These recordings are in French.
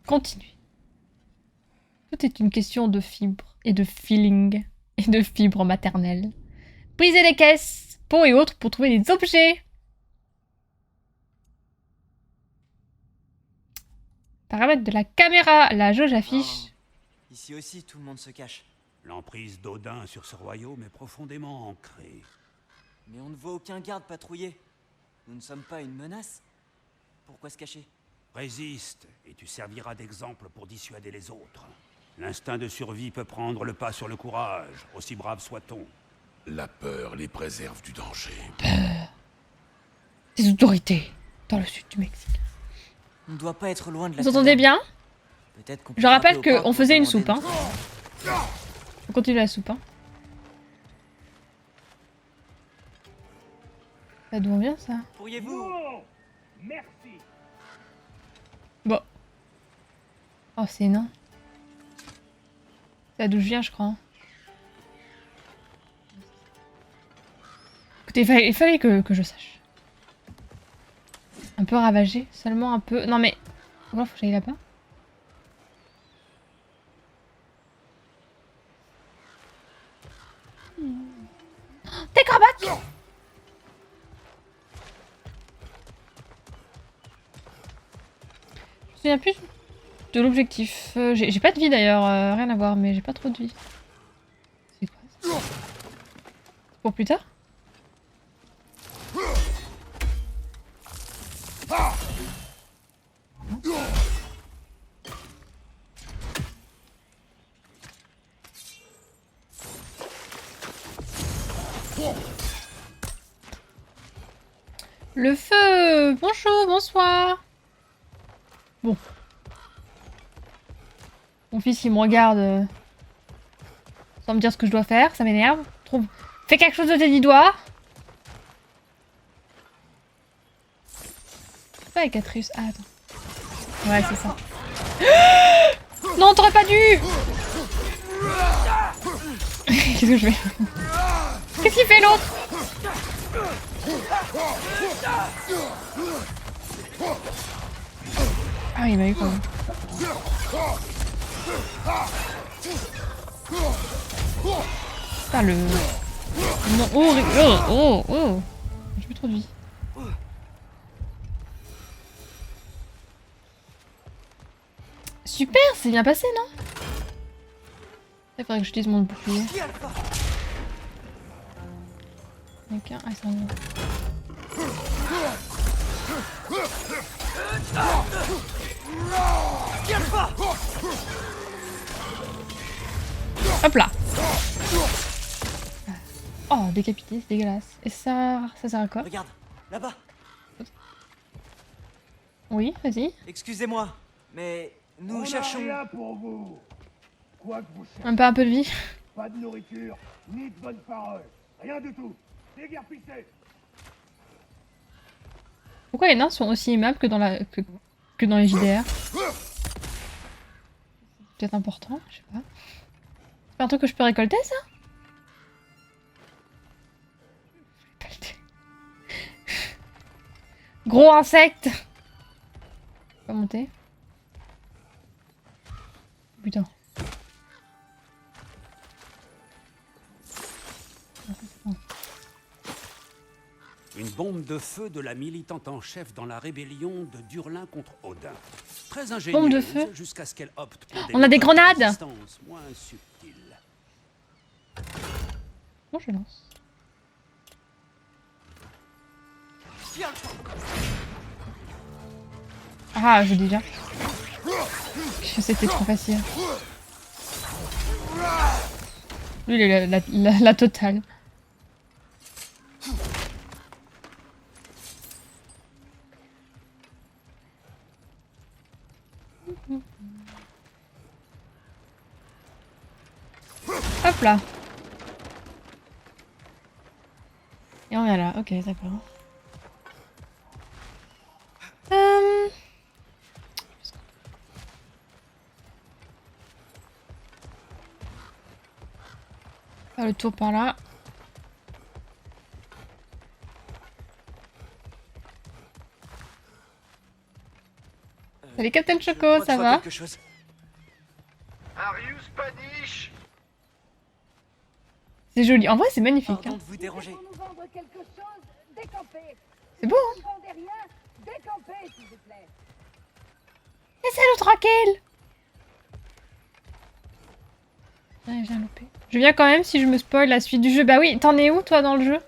continuer. Tout est une question de fibres et de feeling et de fibres maternelles. Briser les caisses, pots et autres pour trouver des objets. Paramètres de la caméra. La jauge affiche. Ici aussi, tout le monde se cache. L'emprise d'Odin sur ce royaume est profondément ancrée. Mais on ne voit aucun garde patrouiller. Nous ne sommes pas une menace. Pourquoi se cacher? Résiste, et tu serviras d'exemple pour dissuader les autres. L'instinct de survie peut prendre le pas sur le courage, aussi brave soit-on. La peur les préserve du danger. Peur. Des autorités dans le sud du Mexique. On ne doit pas être loin de la Vous entendez bien? Peut-être qu'on peut Je rappelle frapper au portes qu'on pour faisait une demander soupe. Hein. On continue la soupe. Hein. Ça doit bien ça. Pourriez-vous... Merci. Bon. Oh c'est nain. C'est là d'où je viens je crois. Écoutez, il fallait que je sache. Un peu ravagé, seulement un peu... Non mais... Voilà, faut que j'aille là-bas. Des cravates! Je me souviens plus de l'objectif. J'ai pas de vie d'ailleurs, rien à voir, mais j'ai pas trop de vie. C'est quoi ça? C'est pour plus tard? Le feu! Bonjour, bonsoir! Bon. Mon fils, il me regarde sans me dire ce que je dois faire, ça m'énerve. Trouve... Fais quelque chose de tes 10 doigts! C'est pas avec Atrius. Ah, attends. Ouais, c'est ça. Non, t'aurais pas dû! Qu'est-ce que je fais? Qu'est-ce qu'il fait l'autre? Ah, il m'a eu quand même. Putain, le... Non, oh. J'ai plus trop de vie. Super, c'est bien passé, non? Il faudrait que j'utilise mon bouclier. Ok, ah, c'est un... Hop là. Oh, décapité, c'est dégueulasse. Et ça sert à quoi? Regarde, là-bas. Oui, vas-y. Excusez-moi, mais nous cherchons... Rien pour vous. Quoi que vous cherchez, Un peu de vie. pas de nourriture, ni de bonnes paroles. Rien du tout. Déguerpissez. Pourquoi les nains sont aussi aimables que dans la que dans les JDR? Peut-être important, je sais pas. C'est pas un truc que je peux récolter, ça? Gros insecte! Pas monter. Putain. Une bombe de feu de la militante en chef dans la rébellion de Durlin contre Odin. Très ingénieuse Bombe de feu. jusqu'à ce qu'elle opte pour On a des méthodes de grenades. résistance moins subtiles. Bon, je lance. Ah, je dis déjà. C'était trop facile. Lui, il est la totale. Hop là. Et on est là, ok, d'accord. Faire le tour par là. Salut Captain Je Choco, crois que ça je vois va? quelque chose. Arius Paniche. C'est joli. En vrai, c'est magnifique. Pardon Hein. de vous déranger. Pour nous vendre quelque chose, décampez. C'est beau, hein? Si vous ne vendez rien, décampez, s'il vous plaît. Laissez-le tranquille. Ouais, j'ai loupé. Je viens quand même si je me spoil la suite du jeu. Bah oui, t'en es où toi dans le jeu?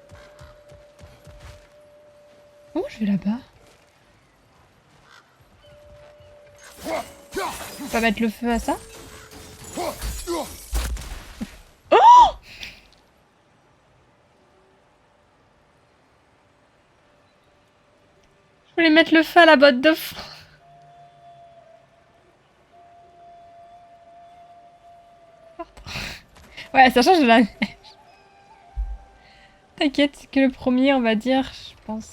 Oh, je vais là-bas. Faut pas mettre le feu à ça. Oh! Je voulais mettre le feu à la botte de foin. Ouais, ça change de la neige. T'inquiète, c'est que le premier, on va dire, je pense.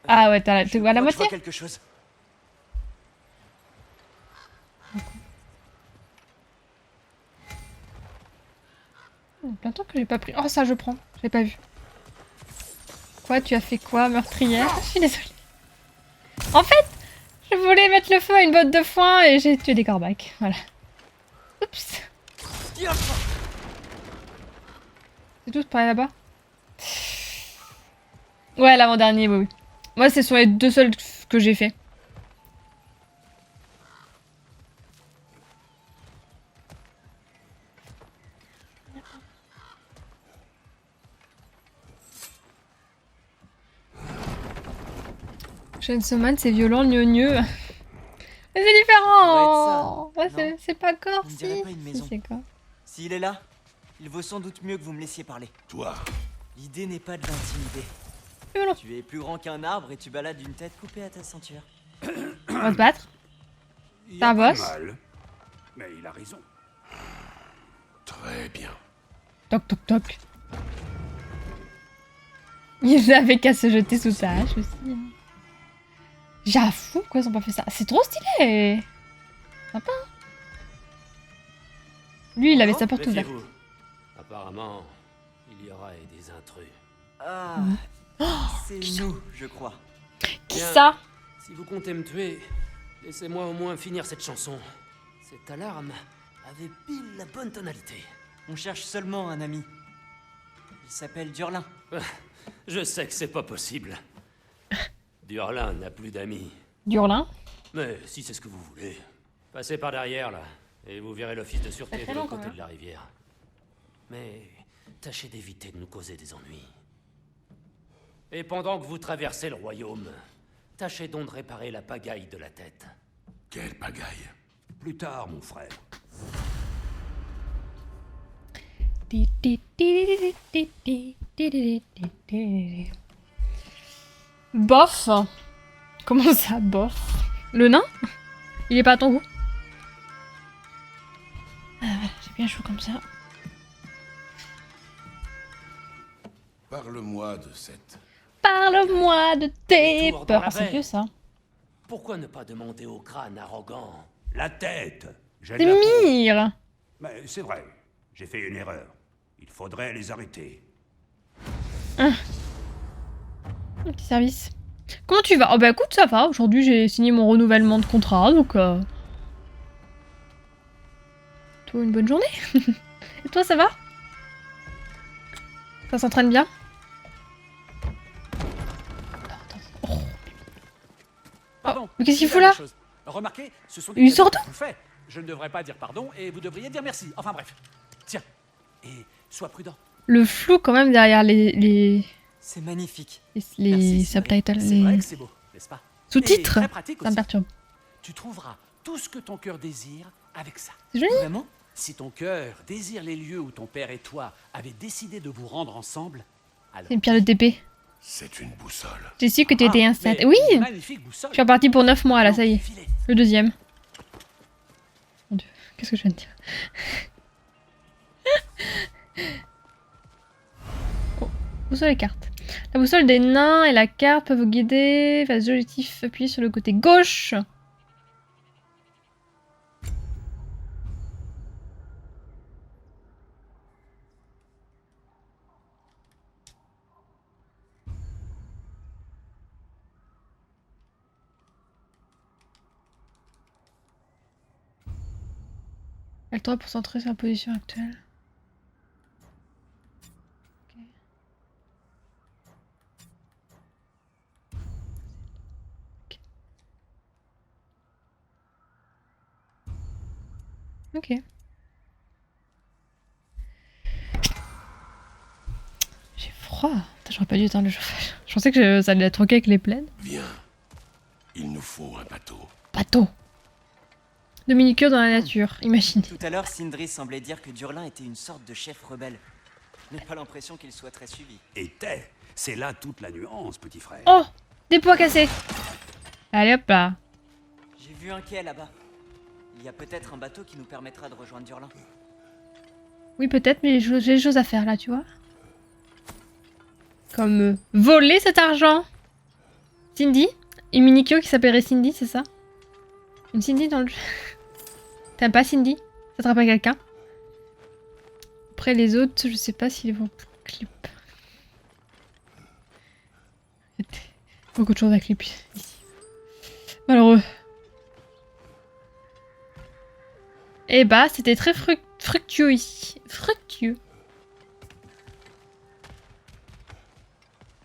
Ah ouais, t'es Je à la crois que je vois moitié? quelque chose. Plein de temps que j'ai pas pris. Oh, ça, je prends. J'ai pas vu. Quoi, tu as fait quoi, meurtrière? Je suis désolée. En fait, je voulais mettre le feu à une botte de foin et j'ai tué des corbacs. Voilà. Oups. C'est tout par là-bas? Ouais, l'avant-dernier, oui, oui. Moi, ce sont les deux seuls que j'ai fait. Chainsaw Man, c'est violent, gneu. Mais c'est différent! Ça Ouais, doit être ça, c'est pas corps, On ne si. dirait pas une Si, maison. c'est corps. S'il est là, il vaut sans doute mieux que vous me laissiez parler. Toi, L'idée n'est pas de l'intimider. Violent. Tu es plus grand qu'un arbre et tu balades une tête coupée à ta ceinture. On va se battre. Il y T'as un a pas de boss? mal. Mais il a raison. très bien. Toc toc toc. Ils avaient qu'à se jeter sous sa hache aussi. Hein. J'avoue, quoi, ils ont pas fait ça. C'est trop stylé. Sympa. Hein. Lui, il avait sa porte ouverte. Méfiez-vous. Apparemment, il y aura des intrus. Ah, c'est nous, je crois. Qui Bien. ça? Si vous comptez me tuer, laissez-moi au moins finir cette chanson. Cette alarme avait pile la bonne tonalité. On cherche seulement un ami. Il s'appelle Durlin. Je sais que c'est pas possible. Durlin n'a plus d'amis. Durlin. Mais si c'est ce que vous voulez, passez par derrière là, et vous verrez l'office de sûreté Ça fait de l'autre long, côté quand de la rivière. Mais tâchez d'éviter de nous causer des ennuis. Et pendant que vous traversez le royaume, tâchez donc de réparer la pagaille de la tête. Quelle pagaille. Plus tard, mon frère. Bof. Comment ça, bof? Le nain? Il est pas à ton goût? Ah, voilà, c'est bien chaud comme ça. Parle-moi de cette... Parle-moi de tes Retour dans peurs. la Ah, c'est baie. vieux ça. Pourquoi ne pas demander au crâne arrogant? La tête. J'ai de C'est la peau. Mire. Mais c'est vrai. J'ai fait une erreur. Il faudrait les arrêter. Un petit service. Comment tu vas? Oh bah écoute, ça va. Aujourd'hui, j'ai signé mon renouvellement de contrat, donc... Toi, une bonne journée. Et toi, ça va? Ça s'entraîne bien? Oh. Pardon. Mais qu'est-ce qu'il une fout là? dernière chose. Remarquez, ce sont Une cadeaux sorte que je vous fais. Je ne devrais pas dire pardon et vous devriez dire merci. Enfin bref. Tiens. Et sois prudent. Le flou quand même derrière les C'est magnifique. subtitles, Merci, C'est vrai les que c'est beau, n'est-ce pas? sous-titres. Et très pratique Ça me aussi. perturbe. Tu trouveras tout ce que ton cœur désire avec ça. C'est joli. Vraiment? Si ton cœur désire les lieux où ton père et toi avez décidé de vous rendre ensemble, alors... C'est une pierre de TP. C'est une boussole. J'ai su que tu étais Ah, enceinte. mais Oui! une magnifique boussole. Je suis repartie pour 9 mois là, Donc, ça y est. filez. Le deuxième. Mon dieu, qu'est-ce que je viens de dire? Oh, boussole et carte. La boussole des nains et la carte peuvent vous guider vers les objectifs appuyés sur le côté gauche. L3 pour centrer sur la position actuelle. Ok. J'ai froid. Putain, j'aurais pas dû éteindre le chauffage. Je pensais que ça allait être ok avec les plaids. Viens. Il nous faut un bateau. Bateau. De mini-queue dans la nature, imaginez. Tout à l'heure, Sindri semblait dire que Durlin était une sorte de chef rebelle. Je n'ai pas l'impression qu'il soit très suivi. Était. C'est là toute la nuance, petit frère. Oh, des poids cassés. Allez hop là. J'ai vu un quai là-bas. Il y a peut-être un bateau qui nous permettra de rejoindre Durlin. Oui, peut-être, mais j'ai des choses à faire là, tu vois. Comme voler cet argent. Cindy? Une mini-queue qui s'appellerait Cindy, c'est ça? Une Cindy dans le jeu. T'aimes pas Cindy? Ça te rappelle quelqu'un? Après les autres, je sais pas s'ils vont clip. Beaucoup de choses à clip ici. Malheureux. Et bah, c'était très fructueux ici. Fructueux.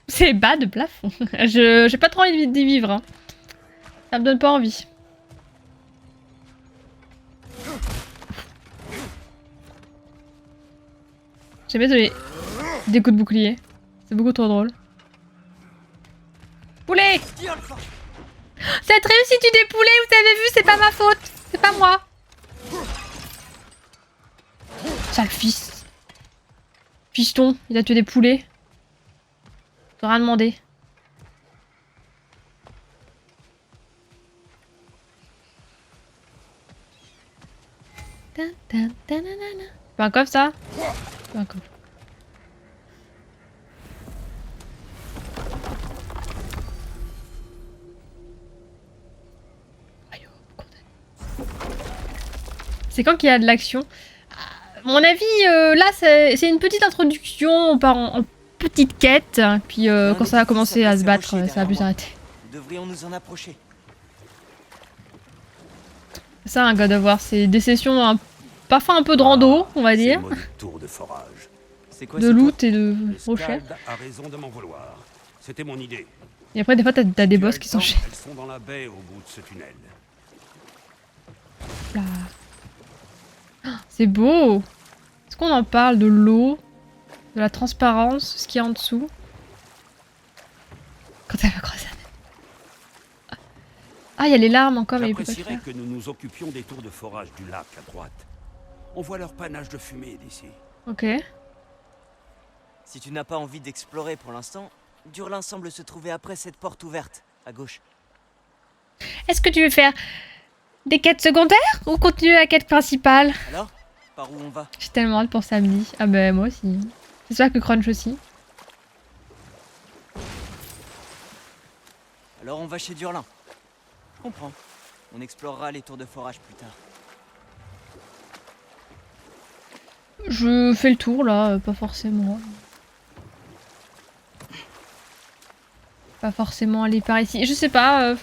C'est bas de plafond. J'ai pas trop envie d'y vivre. Hein. Ça me donne pas envie. J'ai bien donné des coups de bouclier. C'est beaucoup trop drôle. Poulet! Cette réussite des poulets, vous avez vu, c'est pas ma faute. C'est pas moi. Sale fils. Fiston, il a tué des poulets. T'auras rien demandé. Pas un coffre ça? Pas un coffre. C'est quand qu'il y a de l'action? À mon avis, là, c'est une petite introduction. On part en petite quête. Puis quand ça va commencer à se battre, ça va plus s'arrêter. Devrions nous en approcher. C'est ça, un God of War. C'est des sessions parfois un peu de rando, on va dire. Tour de forage. C'est quoi De cette loot et de recherche. Scald a raison de m'en vouloir. C'était mon idée. Et après, des fois, t'as des Tu boss as qui le temps, s'enchaînent. elles sont dans la baie au bout de ce tunnel. Là. Ah, c'est beau. Est-ce qu'on en parle de l'eau, de la transparence, ce qu'il y a en dessous? Quand elle va croiser. Ah, il y a les larmes encore, mais il peut pas le J'apprécierais faire. que nous nous occupions des tours de forage du lac à droite. On voit leur panache de fumée d'ici. Ok. Si tu n'as pas envie d'explorer pour l'instant, Durlin semble se trouver après cette porte ouverte, à gauche. Est-ce que tu veux faire des quêtes secondaires ou continuer la quête principale? Alors, par où on va? J'ai tellement hâte pour samedi. Ah bah moi aussi. J'espère que Crunch aussi. Alors on va chez Durlin. Je comprends. On explorera les tours de forage plus tard. Je fais le tour là, pas forcément. Pas forcément aller par ici. Je sais pas.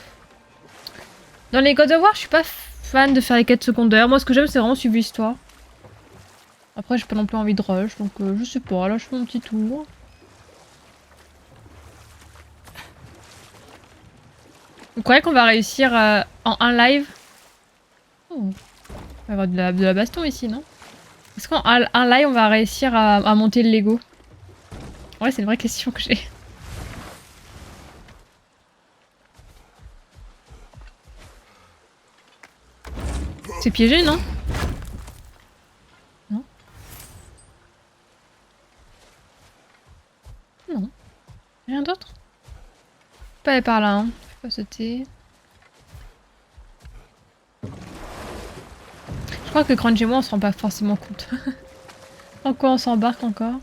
Dans les God of War, je suis pas fan de faire les quêtes secondaires. Moi, ce que j'aime, c'est vraiment suivre l'histoire. Après, j'ai pas non plus envie de rush, donc je sais pas. Là, je fais mon petit tour. Vous croyez qu'on va réussir en un live? Oh. Il va y avoir de la baston ici, non? Est-ce qu'en un live, on va réussir à monter le Lego? Ouais, c'est une vraie question que j'ai. C'est piégé, non? Non? Non. Rien d'autre? Pas aller par là, hein. Faut pas sauter. Je crois que Crunch et moi, on se rend pas forcément compte. En quoi on s'embarque encore?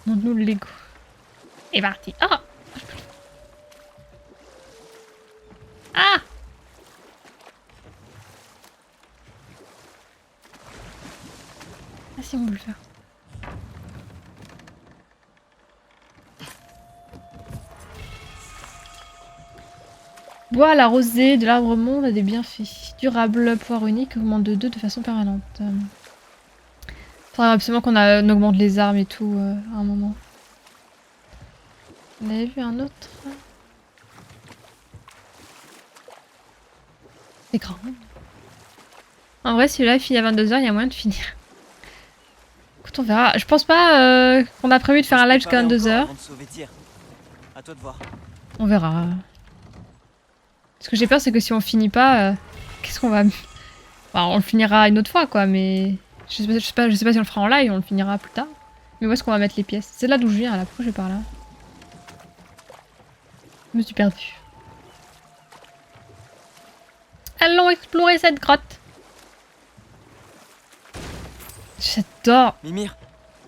Montre-nous le Lego. Et parti. Ah! Ah! Ah si, on peut le faire. bois, la rosée de l'arbre monde a des bienfaits. Durable, pouvoir unique, augmente de 2 de façon permanente. Faudrait absolument on augmente les armes et tout à un moment. On avait vu un autre. C'est grand. En vrai, celui-là, il finit à 22h, il y a moyen de finir. Écoute, on verra. Je pense pas qu'on a prévu de faire un live jusqu'à 22h. À toi de voir. On verra. Ce que j'ai peur, c'est que si on finit pas, qu'est-ce qu'on va... Enfin, on le finira une autre fois, quoi, mais... Je sais pas si on le fera en live, on le finira plus tard. Mais où est-ce qu'on va mettre les pièces? C'est là d'où je viens, là. Pourquoi je vais par là? Je me suis perdue. Allons explorer cette grotte. J'adore. Mimir,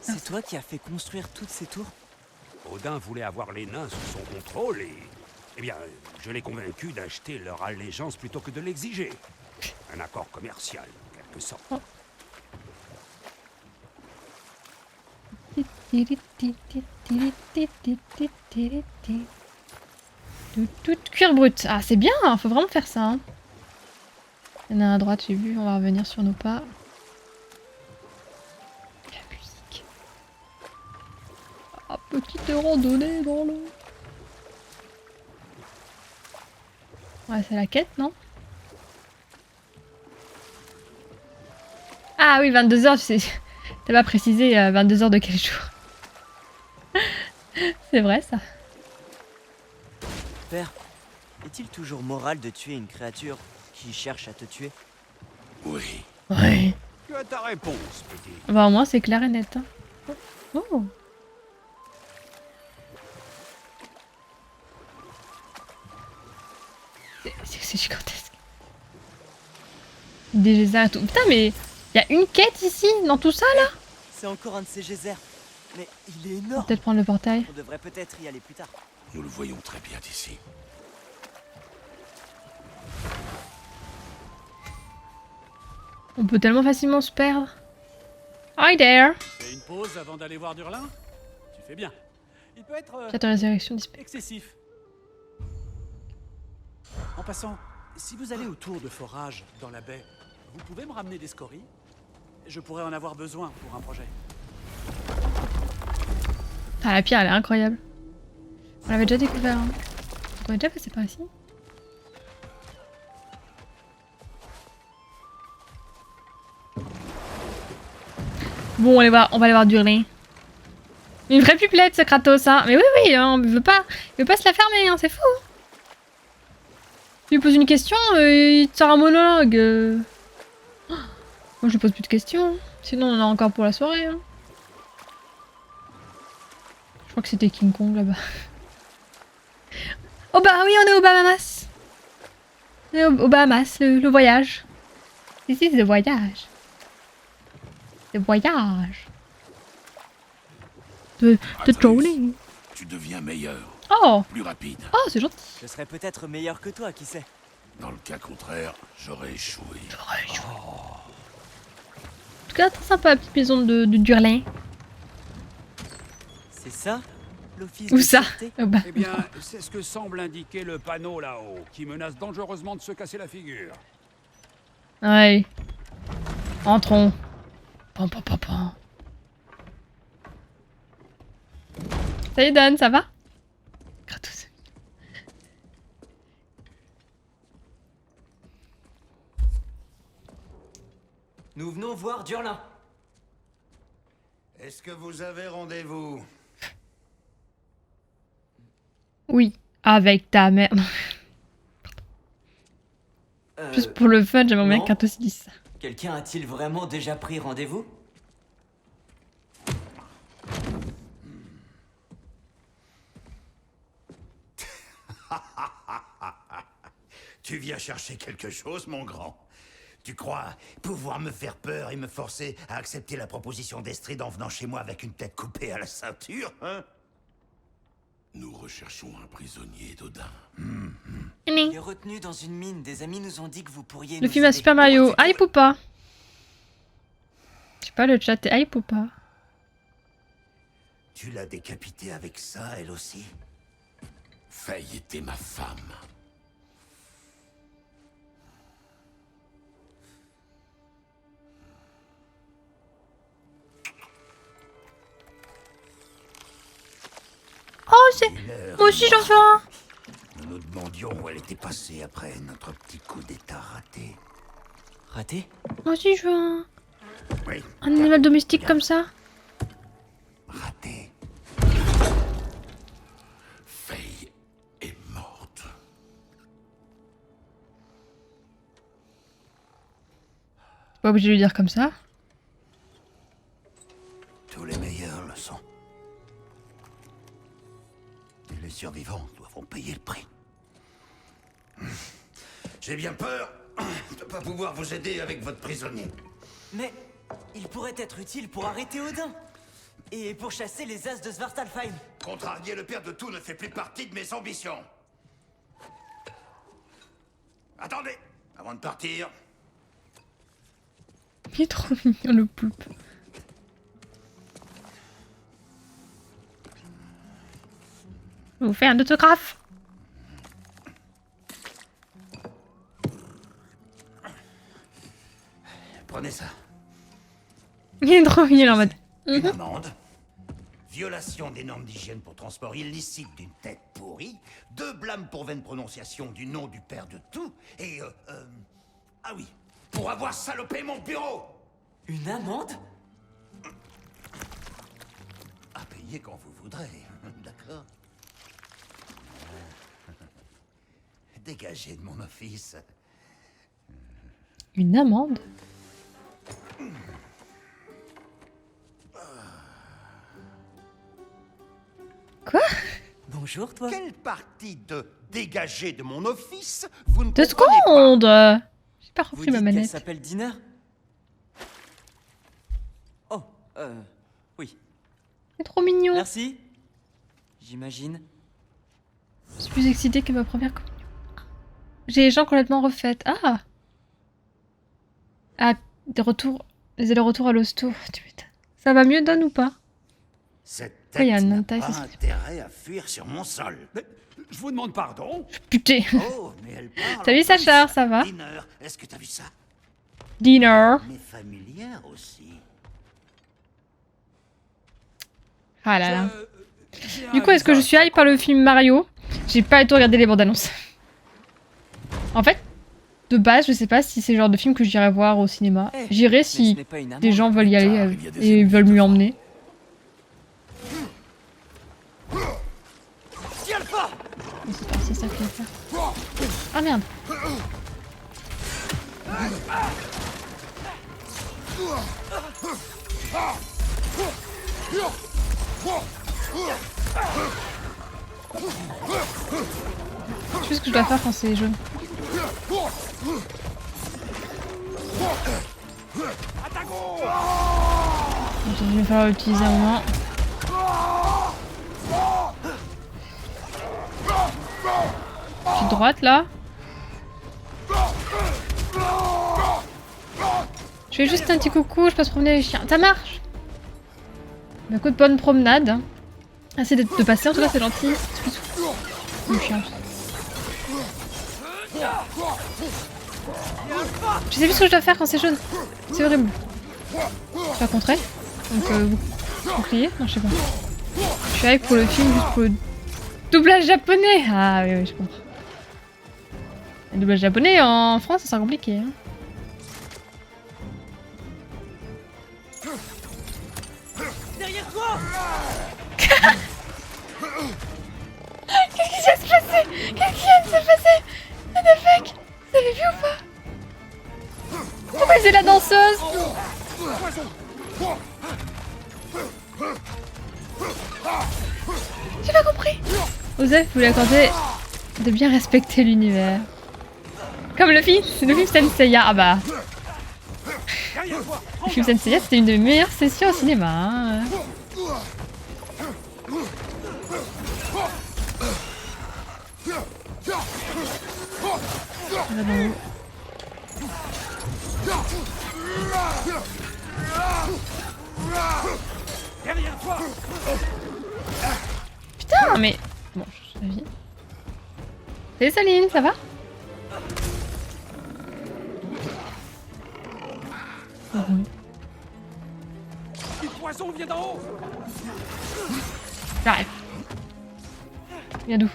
c'est toi qui as fait construire toutes ces tours? Odin voulait avoir les nains sous son contrôle et... Eh bien, je l'ai convaincu d'acheter leur allégeance plutôt que de l'exiger. Un accord commercial, en quelque sorte. Cuir brut. Ah, c'est bien, faut vraiment faire ça. Hein. Il y en a un à droite, j'ai vu, on va revenir sur nos pas. La musique. Ah, petite randonnée dans l'eau. Ouais, c'est la quête, non? Ah oui, 22h, tu sais. T'as pas précisé 22h de quel jour. C'est vrai, ça. Père, est-il toujours moral de tuer une créature qui cherche à te tuer? Oui. Ouais. Tu as ta réponse, petit. Bah, au moins, c'est clair et net. Hein. Oh. C'est gigantesque. Des geysers et tout. Putain, mais il y a une quête ici, dans tout ça, là? C'est encore un de ces geysers. Mais il est On va énorme. peut-être prendre le portail. On devrait peut-être y aller plus tard. Nous le voyons très bien d'ici. On peut tellement facilement se perdre. Hi there. Fais une pause avant d'aller voir Durlin? Tu fais bien. Il peut être J'attends la résurrection disponible. excessif. En passant, si vous allez autour de forage dans la baie, vous pouvez me ramener des scories? Je pourrais en avoir besoin pour un projet. Ah, la pierre, elle est incroyable. On l'avait déjà découvert. Hein. On est déjà passé par ici. Bon, on va aller voir Durlin. Une vraie pupelette, ce Kratos, hein. Mais oui, oui, hein, il veut pas se la fermer, hein, c'est fou. Tu lui poses une question, il te sort un monologue. Oh, moi, je lui pose plus de questions. Sinon, on en a encore pour la soirée. Hein. Je crois que c'était King Kong là-bas. Oh bah oui, on est aux Bahamas. On est aux Bahamas, le voyage. Ici, c'est le voyage. Le voyage. De trolling. Tu deviens meilleur, Oh, plus rapide. oh, c'est gentil. Je serais peut-être meilleur que toi, qui sait. Dans le cas contraire, j'aurais échoué. En tout cas, très sympa la petite maison de Durlin. C'est ça, l'office Où de ça? sûreté? Oh bah. Eh bien, c'est ce que semble indiquer le panneau là-haut, qui menace dangereusement de se casser la figure. Ouais. Entrons. Pam, pam, pam, pam. Salut Dan, ça va? Kratos. Nous venons voir Durlin. Est-ce que vous avez rendez-vous? Oui, avec ta mère. Juste pour le fun, j'aimerais bien que non. Kratos dise ça. Quelqu'un a-t-il vraiment déjà pris rendez-vous? Tu viens chercher quelque chose, mon grand? Tu crois pouvoir me faire peur et me forcer à accepter la proposition d'Estrid en venant chez moi avec une tête coupée à la ceinture, hein? Nous recherchons un prisonnier d'Odin. Il est retenu dans une mine. Des amis nous ont dit que vous pourriez Le nous film à aider. Super Mario. Hype ou pas? Je sais pas, le chat est hype ou pas? Tu l'as décapité avec ça, elle aussi? Faye était ma femme. Moi aussi j'en fais un. Nous nous demandions où elle était passée après notre petit coup d'état raté. Raté? Moi aussi je veux un. Oui, Un animal domestique comme ça. raté. Faye est morte. Pas obligé de lui dire comme ça. Tous les meilleurs le sont. Et les survivants doivent en payer le prix. J'ai bien peur de pas pouvoir vous aider avec votre prisonnier. Mais il pourrait être utile pour arrêter Odin. Et pour chasser les as de Svartalfheim. Contrarier le père de tout ne fait plus partie de mes ambitions. Attendez, avant de partir, Il est trop mignon le poulpe. Je vous fais un autographe. prenez ça. Il est trop mignon en mode. Une amende. Violation des normes d'hygiène pour transport illicite d'une tête pourrie. 2 blâmes pour vaine prononciation du nom du père de tout. Et ah oui, pour avoir salopé mon bureau. Une amende? À payer quand vous voudrez, d'accord? Dégagez de mon office. Une amende. Quoi? Bonjour, toi. Quelle partie de dégager de mon office vous ne 2 comprenez pas? secondes. J'ai pas Vous repris ma dites qu'elle manette. s'appelle Diner? Oh, oui. C'est trop mignon. Merci. J'imagine. Je suis plus excitée que ma première communion. J'ai les jambes complètement refaites. Ah. Ah, des allers-retours à l'hosto. Tu m'étonnes. Ça va mieux, Don, ou pas? Cette Pourquoi il y a tête un n'a entaille, pas ça se- intérêt à fuir sur mon sol. Mais, je vous demande pardon. Putain. Oh, mais elle parle. T'as vu en Sacha, plus. ça va? Diner, est-ce que t'as vu ça? Dinner. Mais familière aussi. Ah là là. J'ai Du un coup, est-ce que je suis visage hype par le film Mario? J'ai pas du tout regardé les bandes annonces. En fait, de base, je sais pas si c'est le genre de film que j'irai voir au cinéma. Eh, J'irai mais ce si n'est pas une amende. des gens veulent y aller il y a des et ennemis veulent m'y emmener. C'est ça qu'il faut faire. Ah merde. Je sais ce que je dois faire quand c'est jaune. Attends, il va falloir l'utiliser un moment. Petite droite là. Je fais juste un petit coucou, je passe promener les chiens. Ça marche! Bah écoute, bonne promenade. Hein. Assez de passer, en tout cas c'est gentil. Le chien. Je sais plus ce que je dois faire quand c'est jaune. C'est horrible. Je dois contrer. Donc vous bouclier. Non, je sais pas. Je suis avec pour le film, juste pour le doublage japonais. Ah oui, oui, je comprends. Le doublage japonais en France, ça sera compliqué. Hein. Derrière toi! Qu'est-ce qui vient de se passer? Qu'est-ce qui vient de se passer? What the fuck? Vous avez vu ou pas? Pourquoi c'est la danseuse? J'ai pas compris. Osef voulait accorder de bien respecter l'univers. Comme le film Senseiya. Ah bah. Le film Senseiya, c'était une des meilleures sessions au cinéma. Hein. Ah, bon. Putain, mais... Bon, je suis ravie. Salut Saline, ça va? Oui. Le poison vient d'en haut. J'arrive. Viens d'où?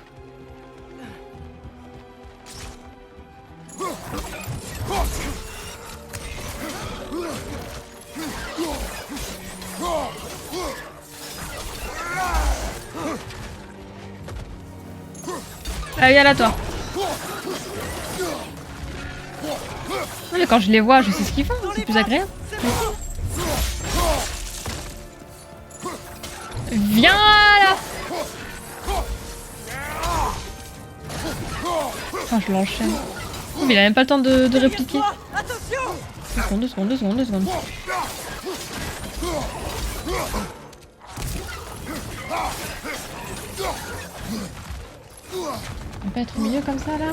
Ah, viens là, toi. Ouais, quand je les vois, je sais ce qu'ils font, c'est plus agréable. Viens là! Oh, je l'enchaîne. Oh, mais il a même pas le temps de répliquer. 2 secondes, 2 secondes, 2 secondes, 2 secondes. On peut pas être au milieu comme ça là?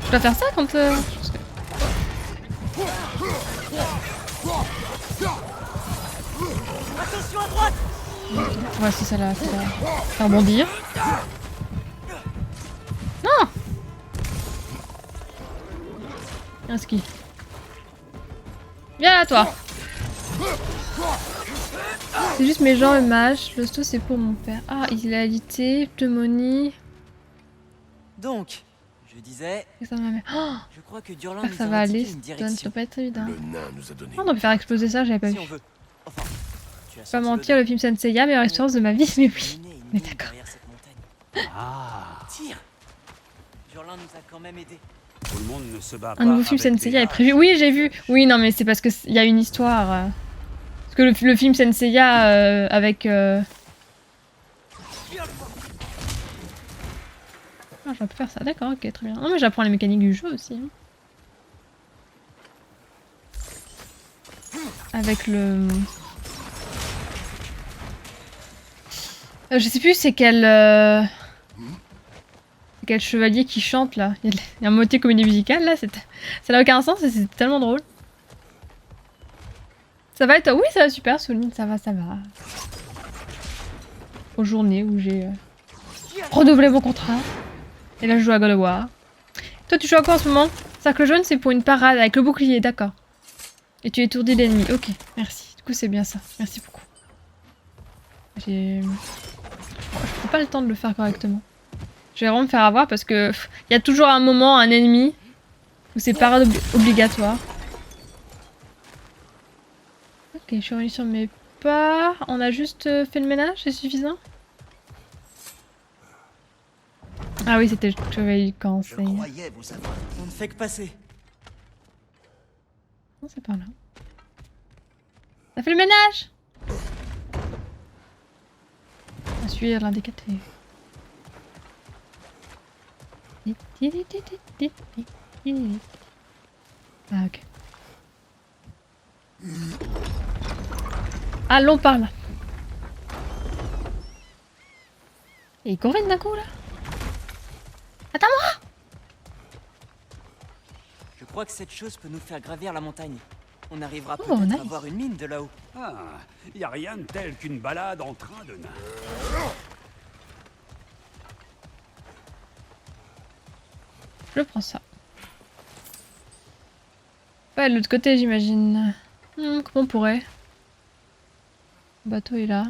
Je dois faire ça quand Attention à droite! Ouais, c'est ça là, c'est ça. Faire bondir. Non! Un ski. Viens là, toi! C'est juste mes jambes et mâche. L'hosto, c'est pour mon père. Ah, illalité, pneumonie. Donc, je disais, Et ça m'a oh, je crois que Durland j'espère que nous ça a va indiqué aller. une Ça doit direction. pas être évident. Le nain nous a donné. Oh, on peut faire exploser ça, j'avais pas vu. Si on veut. Enfin, tu as Pas senti mentir, le film Senseiya, meilleure expérience de ma vie, mais oui. mener une Mais mine d'accord. derrière cette montagne. Ah, Tire! Durland nous a quand même aidés. tout le monde ne se bat pas. Un nouveau film avec Senseiya des est prévu. haches. Oui, j'ai vu. Oui, non, mais c'est parce qu'il y a une histoire. Parce que le film Senseiya avec. Ah, j'aurais pu faire ça. D'accord, ok, très bien. Non, mais j'apprends les mécaniques du jeu aussi. Hein. Avec le. Je sais plus c'est quel. Quel chevalier qui chante là. Il y a un motif comédie musicale là. Ça n'a aucun sens et c'est tellement drôle. Ça va être. Oui, ça va super, Souline. Ça va, ça va. Aux journées où j'ai renouvelé mon contrat. Et là, je joue à God of War. Toi, tu joues à quoi en ce moment? Cercle jaune, c'est pour une parade avec le bouclier, d'accord. Et tu étourdis l'ennemi. Ok, merci. Du coup, c'est bien ça. Merci beaucoup. Je prends pas le temps de le faire correctement. Je vais vraiment me faire avoir parce que il y a toujours un moment, un ennemi, où c'est parade obligatoire. Ok, je suis revenue sur mes pas. On a juste fait le ménage, c'est suffisant? Ah oui, c'était le chevalier du camp. Je croyais vous avoir. On ne fait que passer. Non, c'est par là. Ça fait le ménage! On va suivre l'indicateur. Ah, ok. Allons par là. Et ils conviennent d'un coup là? Attends-moi! Je crois que cette chose peut nous faire gravir la montagne. On arrivera Oh, peut-être nice. à voir une mine de là-haut. Ah, y a rien de tel qu'une balade en train de nain. Je prends ça. Ouais, de l'autre côté, j'imagine. Comment on pourrait? Le bateau est là.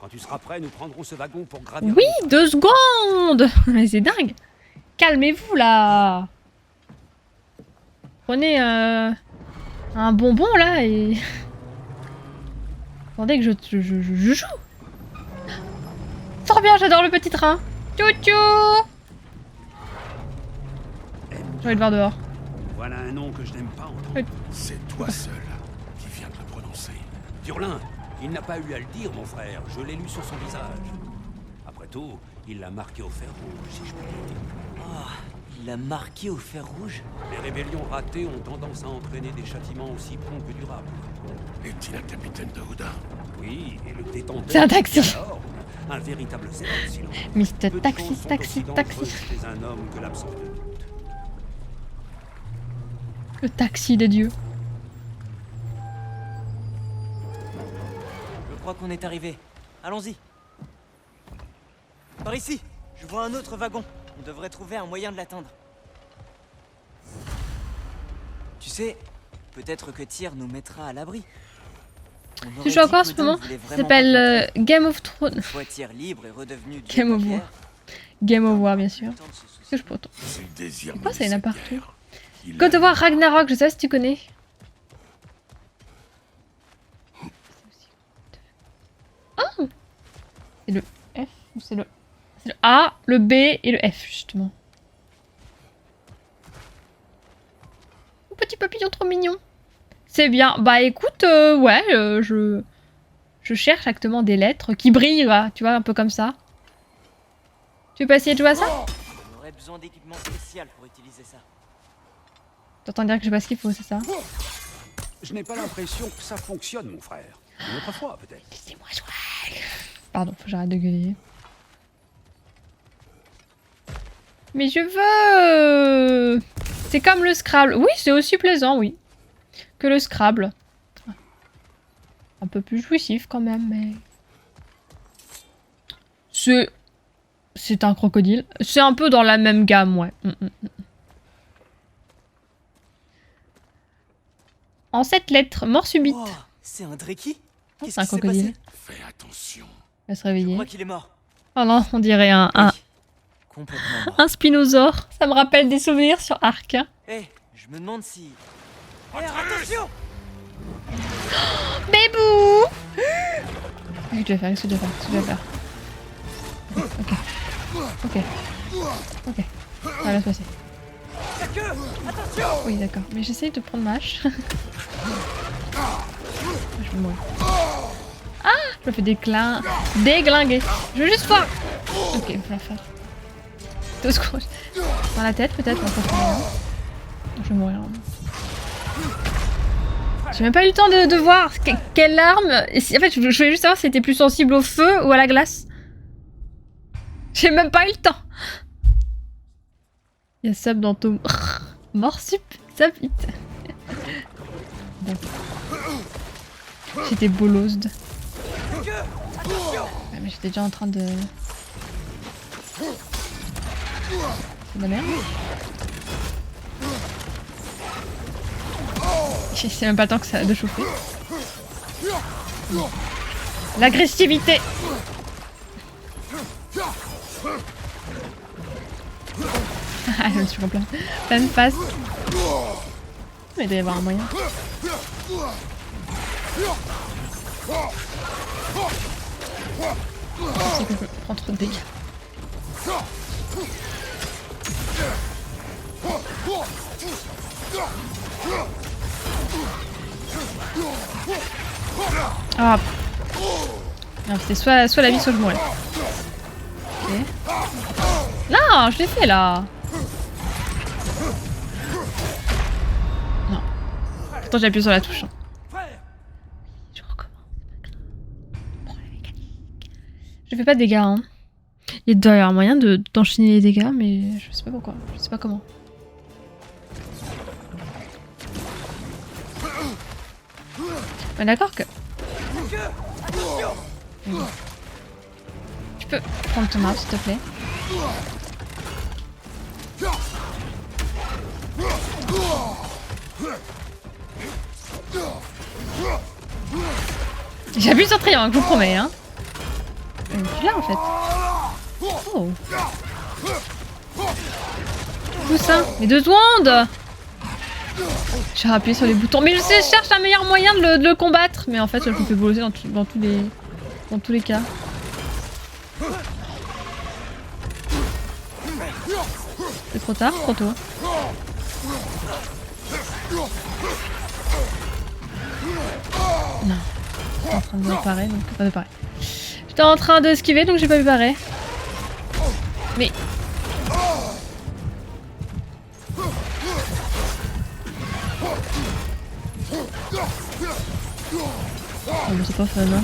Quand tu seras prêt, nous prendrons ce wagon pour gravir. Oui, 2 secondes! Mais c'est dingue! Calmez-vous là! Prenez un bonbon là et. Attendez que je joue! Fort bien, j'adore le petit train! Tchou-tchou! Je vais le voir dehors. Voilà un nom que je n'aime pas entendre. C'est toi seul qui viens de le prononcer. Durlin, il n'a pas eu à le dire, mon frère. Je l'ai lu sur son visage. Après tout, il l'a marqué au fer rouge, si je puis dire. Oh, il l'a marqué au fer rouge. Les rébellions ratées ont tendance à entraîner des châtiments aussi prompts que durables. Est-il un capitaine de Houdin? Oui, et le détenteur... C'est un taxi. alors, un véritable zéro, sinon. Mr. Peu de Taxi, choses sont taxi, aussi taxi. dangereuses chez un homme que l'absence de doute. Le taxi des dieux. Je crois qu'on est arrivé. Allons-y. Par ici, je vois un autre wagon. On devrait trouver un moyen de l'atteindre. Tu sais, peut-être que Tyr nous mettra à l'abri. Tu joues à quoi en ce moment? Ça s'appelle Game of Thrones. Tyr libre et redevenu Game of War. Game of War, bien sûr. Qu'est-ce que je peux entendre? C'est le désir. Pourquoi ça y en a partout? Il God of War Ragnarok, je sais pas si tu connais. Oh! C'est le F ou c'est le A, le B et le F, justement. Oh, petit papillon trop mignon. C'est bien. Bah écoute, ouais, je cherche actuellement des lettres qui brillent, là, tu vois, un peu comme ça. Tu veux pas essayer de jouer à ça? On aurait besoin d'équipement spécial pour utiliser ça. T'entends dire que je sais pas ce qu'il faut, c'est ça? Je n'ai pas l'impression que ça fonctionne, mon frère. Une autre fois, peut-être. Laissez-moi jouer. Pardon, faut que j'arrête de gueuler. Mais je veux. C'est comme le Scrabble. Oui, c'est aussi plaisant, oui. Que le Scrabble. Un peu plus jouissif quand même, mais... C'est un crocodile. C'est un peu dans la même gamme, ouais. En 7 lettres, mort subite. Oh, c'est un Dreki? C'est un crocodile. Fais attention. Il va se Je réveiller. crois qu'il est mort. Oh non, on dirait un Complètement mort. un spinosaure. Ça me rappelle des souvenirs sur Ark. Eh, je me demande si... attention! Bébou! Qu'est-ce que tu vas faire? Qu'est-ce que tu vas faire? Qu'est-ce que tu vas faire? Ok. Ok. Ok. Ça va se passer. Oui, d'accord. Mais j'essaye de prendre ma hache. Je vais mourir. Ah! Je me fais déglinguer. Je veux juste voir. Ok, il va falloir faire. Au secours. Dans la tête, peut-être. On peut faire rien. Je vais mourir. J'ai même pas eu le temps de voir quelle arme. En fait, je voulais juste savoir si c'était plus sensible au feu ou à la glace. J'ai même pas eu le temps. Il y a Sub dans ton... Mort sup, ça vite. Bon. J'étais bolosed. Ouais, mais j'étais déjà en train de... C'est de la merde. C'est même pas le temps que ça de chauffer. L'agressivité. Ah, je me suis en pleine face. Mais il doit y avoir un moyen. C'est que je prends trop de dégâts. Ah. Non, c'était soit la vie, soit je mourais. Ok. Non, je l'ai fait là. Non. Pourtant j'ai appuyé sur la touche. Je recommence. Problème mécanique. Je fais pas de dégâts. Hein. Il doit y avoir moyen d'enchaîner les dégâts, mais je sais pas pourquoi. Je sais pas comment. Mais d'accord que... Tu peux prendre ton arme s'il te plaît. J'appuie sur triangle, je vous promets hein. Tu l'as en fait. Oh. Où ça? Mais 2 secondes. J'ai appuyé sur les boutons. Mais je cherche un meilleur moyen de le combattre. Mais en fait, je me fais bosser dans tous les cas. C'est trop tard, trop tôt. Non. J'étais en train de me parer, donc pas de parer. J'étais en train de esquiver, donc j'ai pas pu parer. Mais... Oh, mais c'est pas fun, hein.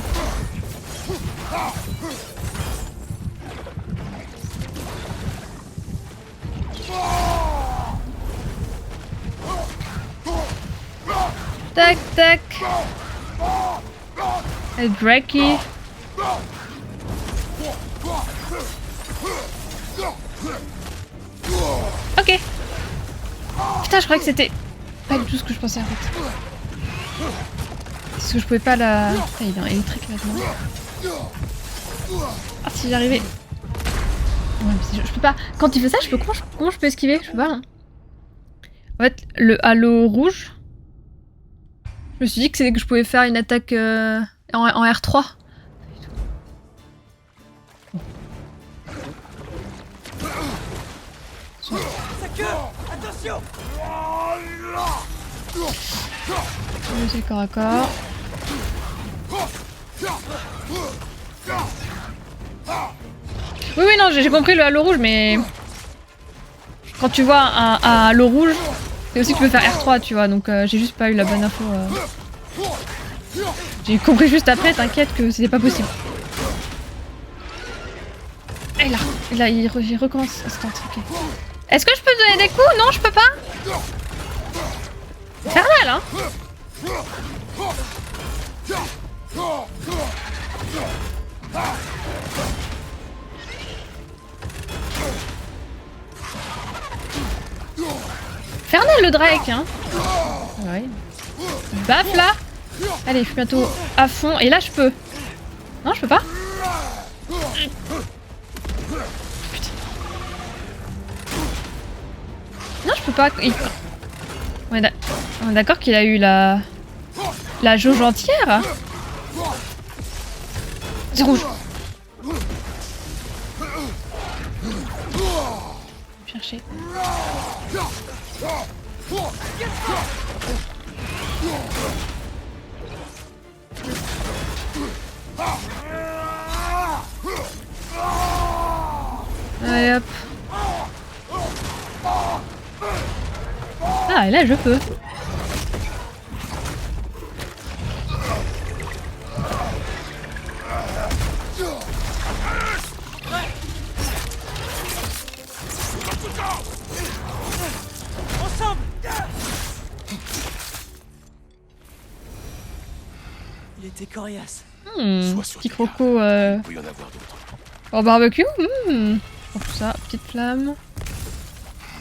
Tac. Et Draki. Ok. Putain, je croyais que c'était pas du tout ce que je pensais en fait. Parce que je pouvais pas la... Putain, il est en électrique maintenant. Ah, si j'arrivais... Ouais, mais je peux pas... Quand il fait ça, je peux... Comment je peux esquiver? Je peux pas, hein. En fait, le halo rouge... Je me suis dit que c'était que je pouvais faire une attaque en R3. Attention! C'est corps à corps. Oui, oui, non, j'ai compris le halo rouge, mais... Quand tu vois un halo rouge, c'est aussi que tu peux faire R3, tu vois, donc j'ai juste pas eu la bonne info. J'ai compris juste après, t'inquiète que c'était pas possible. Et là, il recommence. Ok. Est-ce que je peux donner des coups? Non, je peux pas. Infernal, hein. Infernal le Drake, hein. Ouais. Baf là. Allez, je suis bientôt à fond. Et là, je peux. Non, je peux pas. Putain. Non, je peux pas. On est d'accord qu'il a eu la jauge entière. C'est rouge. Chercher. Allez hop. Ah, et là je peux. Ensemble! Il était coriace. Petit croco Il peut y en avoir d'autres. au barbecue. Pour tout ça, petite flamme.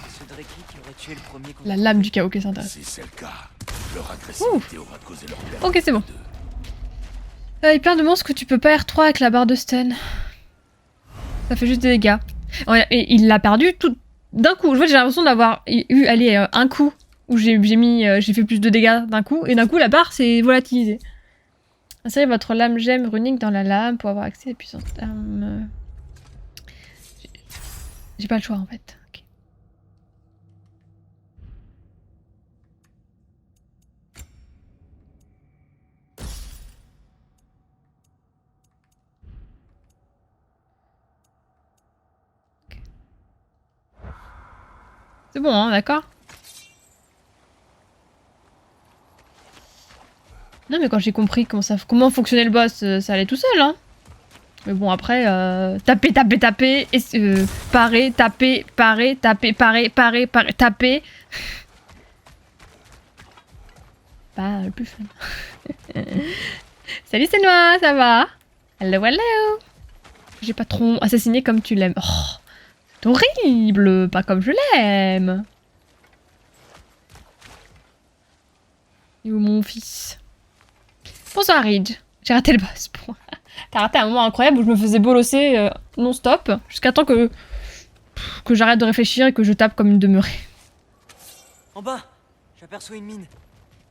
Ce Draki qui aurait tué le premier contre La lame du chaos qui s'intéresse. Si c'est le cas, leur agressivité aura causé leur perte. Ok, c'est bon. Il y a plein de monstres que tu peux pas R3 avec la barre de stun. Ça fait juste des dégâts. Ouais, et il l'a perdu tout d'un coup. En fait, j'ai l'impression d'avoir eu un coup où j'ai fait plus de dégâts d'un coup, et d'un coup la barre s'est volatilisée. Insérez votre lame gemme runique dans la lame pour avoir accès à la puissance d'arme. J'ai pas le choix en fait. Ok. C'est bon, hein, d'accord? Non, mais quand j'ai compris comment fonctionnait le boss, ça allait tout seul, hein. Mais bon, après, taper, et, parer, taper, taper. Pas le plus fun. Salut, c'est Noah, ça va? Hello, hello. J'ai pas trop assassiné comme tu l'aimes. Oh, c'est horrible, pas comme je l'aime. Et où mon fils? Bonsoir Ridge, j'ai raté le boss. T'as raté un moment incroyable où je me faisais bolosser non-stop, jusqu'à temps que j'arrête de réfléchir et que je tape comme une demeurée. En bas, j'aperçois une mine.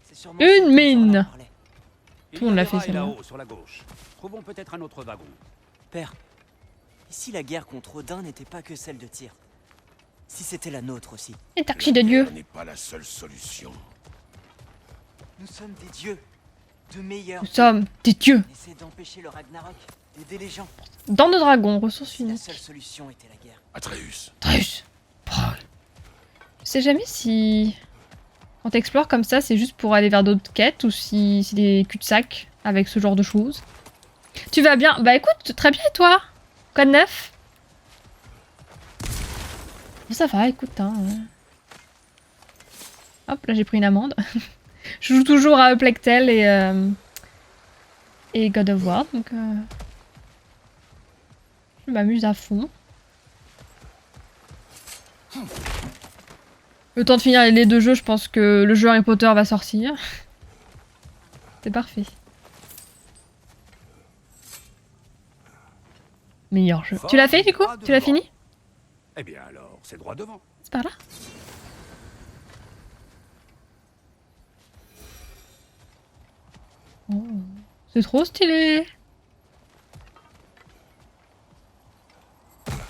C'est sûrement Une mine. Il Tout le monde l'a y a fait, des rails celle-là. là-haut, sur la gauche. Trouvons peut-être un autre wagon. Père, ici la guerre contre Odin n'était pas que celle de Tyr. Si c'était la nôtre aussi. Et taxi de Dieu. Ce n'est pas la seule solution. Nous sommes des dieux. De meilleurs. Nous sommes des dieux. On essaie d'empêcher le Ragnarok, d'aider les gens. Dans nos dragons, ressources Si la uniques. seule solution était la guerre. Atreus. Trus. Je sais jamais si... Quand t'explores comme ça, c'est juste pour aller vers d'autres quêtes ou si c'est des cul-de-sac avec ce genre de choses. Tu vas bien? Bah écoute, très bien et toi? Quoi de neuf? Ça va, écoute, hein. Hop, là j'ai pris une amende. Je joue toujours à Plague Tale et God of War, donc je m'amuse à fond. Le temps de finir les 2 jeux, je pense que le jeu Harry Potter va sortir. C'est parfait. Meilleur jeu. Tu l'as fait du coup? Tu l'as fini? Eh bien alors, c'est droit devant. C'est par là? Oh, c'est trop stylé.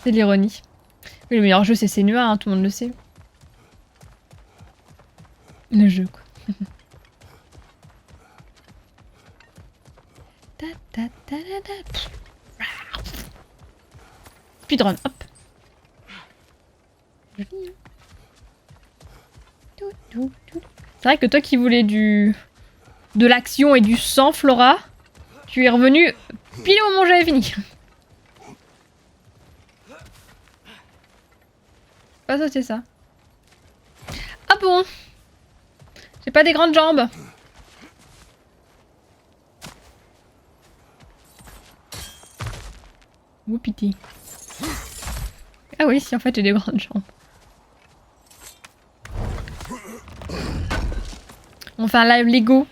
C'est de l'ironie. Oui, le meilleur jeu c'est Senua, hein, tout le monde le sait. Le jeu quoi. Ta, ta, ta, ta, ta. Speedrun, hop. Joli, hein. C'est vrai que toi qui voulais de l'action et du sang, Flora, tu es revenu pile au moment où j'avais fini. Pas sauter ça. Ah bon? J'ai pas des grandes jambes. Oh pitié. Ah oui, si en fait j'ai des grandes jambes. On fait un live Lego.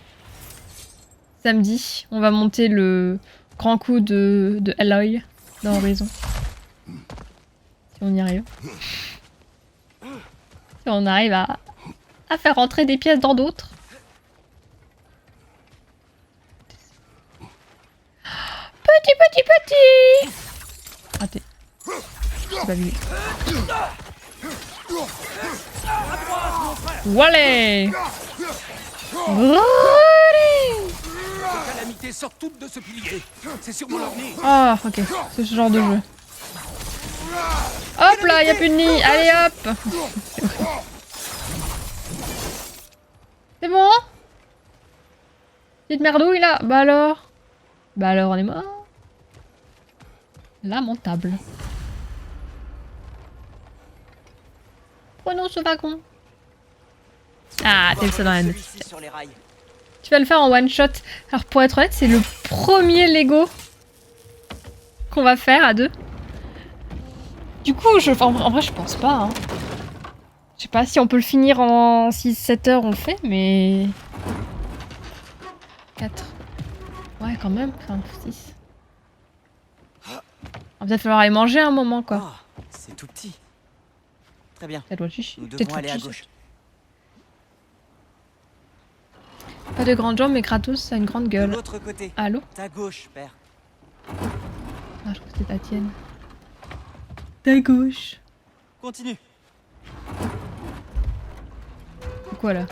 Samedi. On va monter le grand coup de Aloy dans Horizon. Si on y arrive. Si on arrive à faire rentrer des pièces dans d'autres. Petit. Raté. J'ai pas vu. Wallé. Les calamités sortent toutes de ce pilier. C'est sur mon avenir. Ah, ok. C'est ce genre de jeu. Hop là, y a plus de nid. Allez hop. C'est bon? Petite merdouille là. Bah alors, on est mort. Lamentable. Prenons ce wagon. Ah, t'as vu ça dans la note. Sur les rails. Tu vas le faire en one shot. Alors pour être honnête, c'est le premier Lego qu'on va faire à 2. Du coup, en vrai, je pense pas. Hein. Je sais pas si on peut le finir en 6-7 heures, on le fait, mais... 4. Ouais, quand même. Enfin, 6. Il va peut-être falloir aller manger un moment, quoi. Oh, c'est tout petit. Très bien. Ça doit être chichi. Nous Peut-être devons aller à chichi. gauche. Pas de grandes jambes, mais Kratos a une grande De gueule. l'autre côté. Allô? Ta gauche, père. Ah, je crois que c'était ta tienne. Ta gauche. Continue. C'est quoi, là?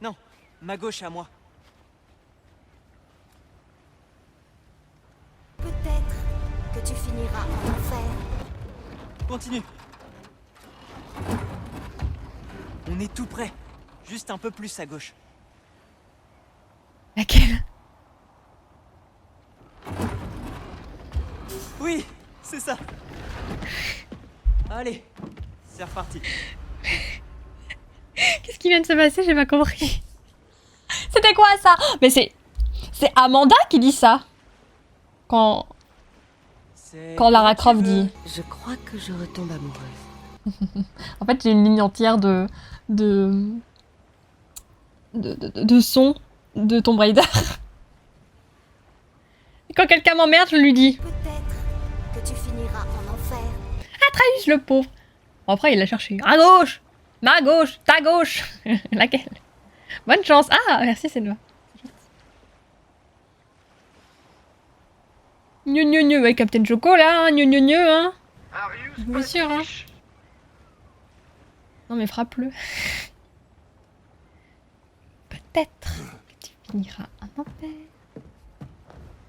Non, ma gauche à moi. Peut-être que tu finiras en enfer. Continue. On est tout près. Juste un peu plus à gauche. Laquelle? Oui, c'est ça. Allez, c'est reparti. Qu'est-ce qui vient de se passer? J'ai pas compris. C'était quoi, ça? Mais c'est Amanda qui dit ça. Quand Lara Croft dit... Je crois que je retombe amoureuse. En fait, j'ai une ligne entière de sons de Tomb Raider. Et quand quelqu'un m'emmerde, je lui dis... Peut-être que tu finiras en enfer. Ah, Travis, le pauvre. Bon, après, il l'a cherché. À gauche! Ma gauche! Ta gauche! Laquelle? Bonne chance! Ah, merci, c'est moi. Gneu gneu gneu, ouais, Captain Choco, là, gneu gneu gneu, hein. Bien sûr, hein. Non, mais frappe-le. Peut-être que tu finiras en enfer.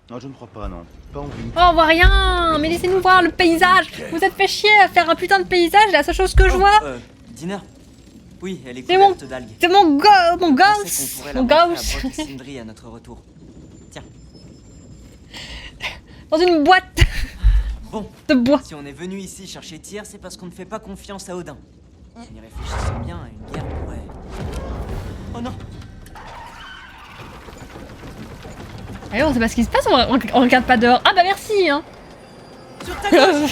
Non, je ne crois pas, non. Pas envie. Oh, on voit rien! Mais laissez-nous voir le paysage! Vous êtes fait chier à faire un putain de paysage, la seule chose que je vois! Dinner. Oui, elle est C'est couverte d'algues. C'est mon gauss! Mon gauss! Sindri à notre retour. Tiens. Dans une boîte Bon, de bois. Si on est venu ici chercher Tyr, c'est parce qu'on ne fait pas confiance à Odin. En y réfléchissant bien, une guerre pourrait... Oh non. Allez, on sait pas ce qui se passe, on regarde pas dehors. Ah bah merci hein. Sur ta gauche.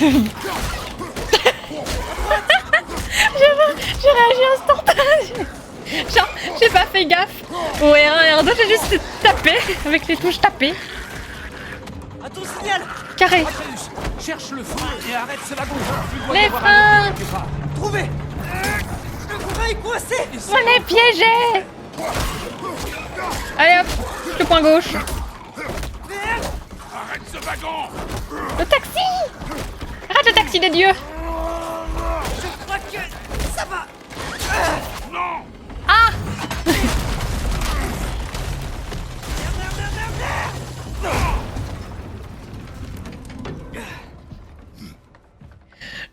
J'ai réagi instantanément. Genre, j'ai pas fait gaffe. Au R1 et R2, j'ai juste tapé avec les touches tapées. À ton signal. Carré. Atreus, cherche le frein et arrête ce wagon. Tu dois Les y avoir freins. un autre quelque part. Trouvé. Le frein est coincé. On est piégés. Allez hop, le point gauche. Arrête ce wagon. Le taxi. Arrête le taxi des dieux. Je crois que ça va. Non. Ah.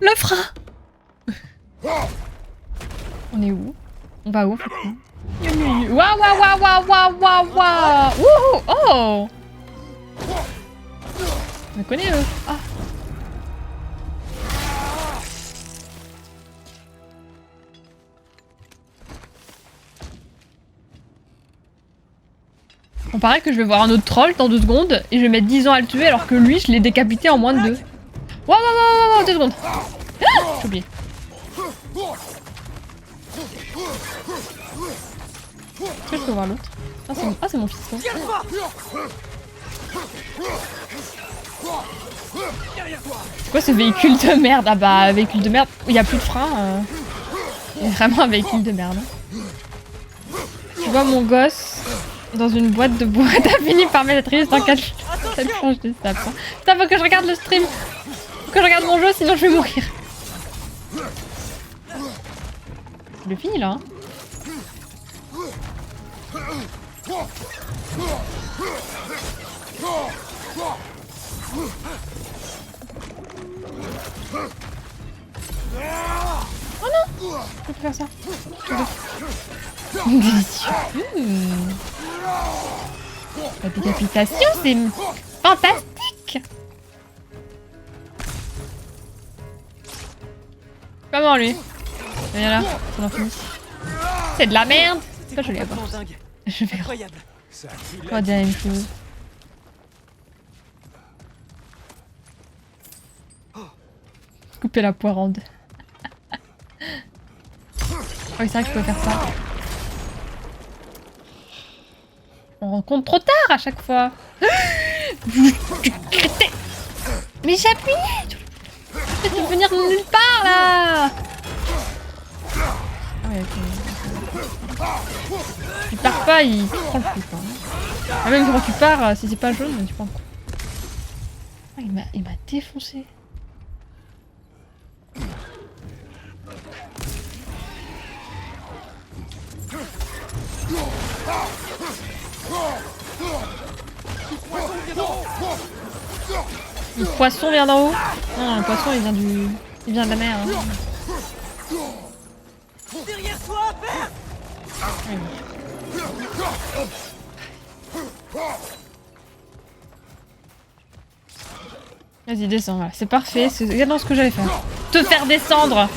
Le frein. On est où? On va où? Waouh waouh waouh waouh waouh waouh waouh. Wouhou. Oh. On me connaît eux. Ah. On paraît que je vais voir un autre troll dans 2 secondes et je vais mettre 10 ans à le tuer alors que lui je l'ai décapité en moins de 2. Waouh waouh waouh 2 secondes. Ah, j'ai oublié. Est-ce que je peux voir l'autre? Ah c'est mon fiston. C'est quoi ce véhicule de merde? Ah bah véhicule de merde, il n'y a plus de frein. Il est vraiment un véhicule de merde. Tu vois mon gosse dans une boîte de bois, t'as fini par mettre triste dans 4 planches de sable. Putain, faut que je regarde le stream. Faut que je regarde mon jeu, sinon je vais mourir. Je le finis là. Hein. Oh non! Je peux faire ça. Délicieux. La décapitation, c'est fantastique! Comment lui? Viens là, on en finit. C'est de la merde! Ça, je l'ai pas. Je vais on va dire la même chose. Couper la poire en deux. Oh, c'est vrai que je peux faire ça. On rencontre trop tard à chaque fois. Mais j'ai appuyé. Tu peux venir de nulle part là. Ah ouais, ok. Tu pars pas, il prend le coup. Ah, même quand tu pars, si c'est pas jaune, tu prends le coup. Ah, il m'a défoncé. Le poisson vient d'en haut? Non, le poisson il vient de la mer. Hein. Derrière toi, père. Vas-y, descends, voilà. C'est parfait, c'est exactement ce que j'allais faire. Te faire descendre!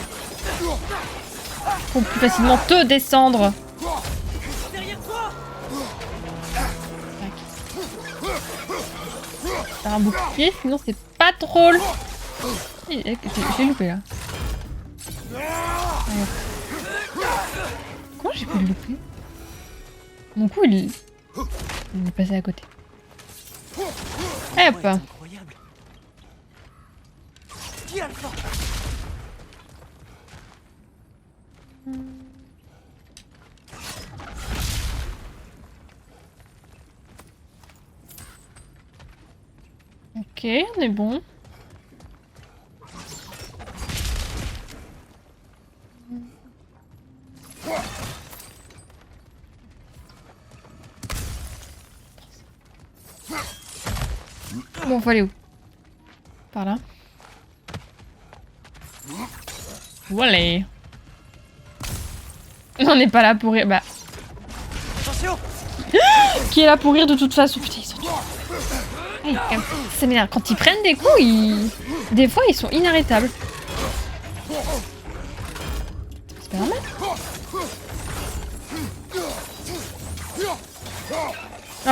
Pour plus facilement te descendre. T'as un bouclier, sinon c'est pas drôle. J'ai loupé là. Ouais. Comment j'ai pu le louper? Mon coup il est passé à côté. Hop. Incroyable. Qui a le fort? Ok, on est bon. Bon, faut aller où? Par là. Voilà. On n'est pas là pour rire. Bah. Attention. Qui est là pour rire de toute façon? Putain, ils sont durs. C'est bien. Quand ils prennent des coups, des fois ils sont inarrêtables. C'est pas normal.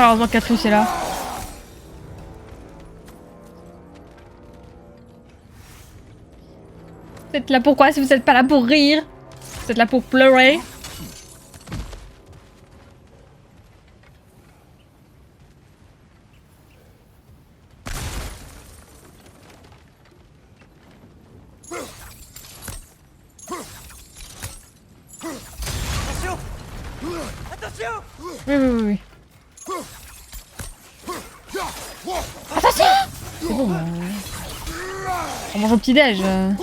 Heureusement qu'Atrius est là. Vous êtes là pourquoi si vous êtes pas là pour rire? Vous êtes là pour pleurer? Attention! Attention! Oui, oui, oui, oui. Attention! C'est bon, on mange au petit-déj. On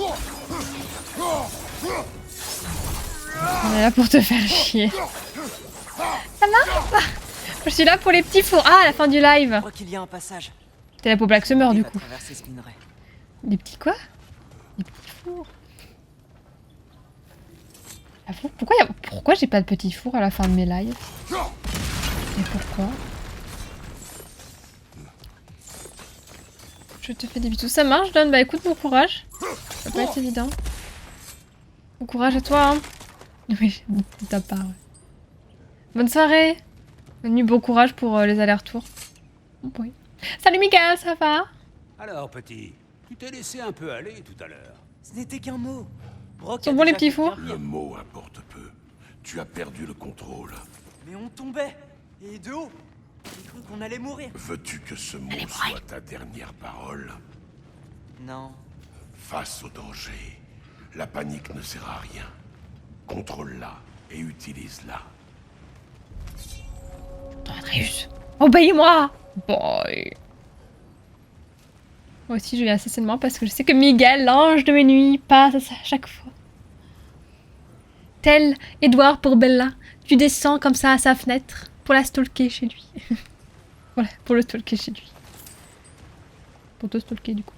est là pour te faire chier. Ça marche? Je suis là pour les petits fours. Ah, à la fin du live. Je crois qu'il y a un passage. T'es là pour Black Summer du Va coup. traverser ce minerai. Des petits quoi? Des petits fours. Ah bon, pourquoi j'ai pas de petits fours à la fin de mes lives? Et pourquoi? Je te fais des bisous. Ça marche, Don? Bah écoute, bon courage. Ça va pas être évident. Bon courage à toi, hein. Oui, de ta part. Ouais. Bonne soirée. Bonne nuit, bon courage pour les allers-retours. Oh, oui. Salut Miguel, ça va? Alors, petit, tu t'es laissé un peu aller tout à l'heure. Ce n'était qu'un mot. Brock Sont a bons les déjà petits fait fours? bien Le pire. mot importe peu. Tu as perdu le contrôle. Mais on tombait. Et de haut. J'ai cru qu'on allait mourir. Veux-tu que ce mot soit ta dernière parole? Non. Face au danger, la panique ne sert à rien. Contrôle-la et utilise-la. Atreus, obéis-moi! Boy. Moi aussi, je vais incessamment parce que je sais que Miguel, l'ange de mes nuits, passe à ça à chaque fois. Tel Edouard pour Bella, tu descends comme ça à sa fenêtre pour la stalker chez lui. Voilà, pour le stalker chez lui. Pour te stalker du coup.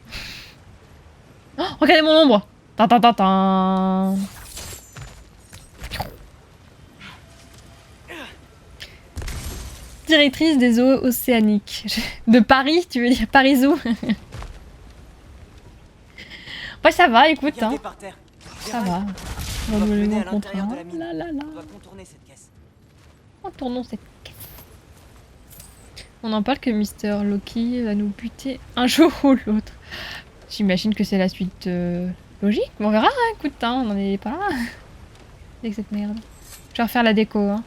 Oh, regardez mon ombre! Tan tan tan tan. Directrice des eaux océaniques. De Paris, tu veux dire Paris Zoo? Ouais, ça va, écoute. Regardez Hein. par terre. Ça va. On doit Bon, mener mon à l'intérieur de la contrat. mine. Là, là, là. On doit contourner cette caisse. Contournons cette caisse. On en parle que Mister Loki va nous buter un jour ou l'autre. J'imagine que c'est la suite logique. Mais on verra, hein. Écoute, hein, on en est pas là. Avec cette merde. Je vais refaire la déco. Hein.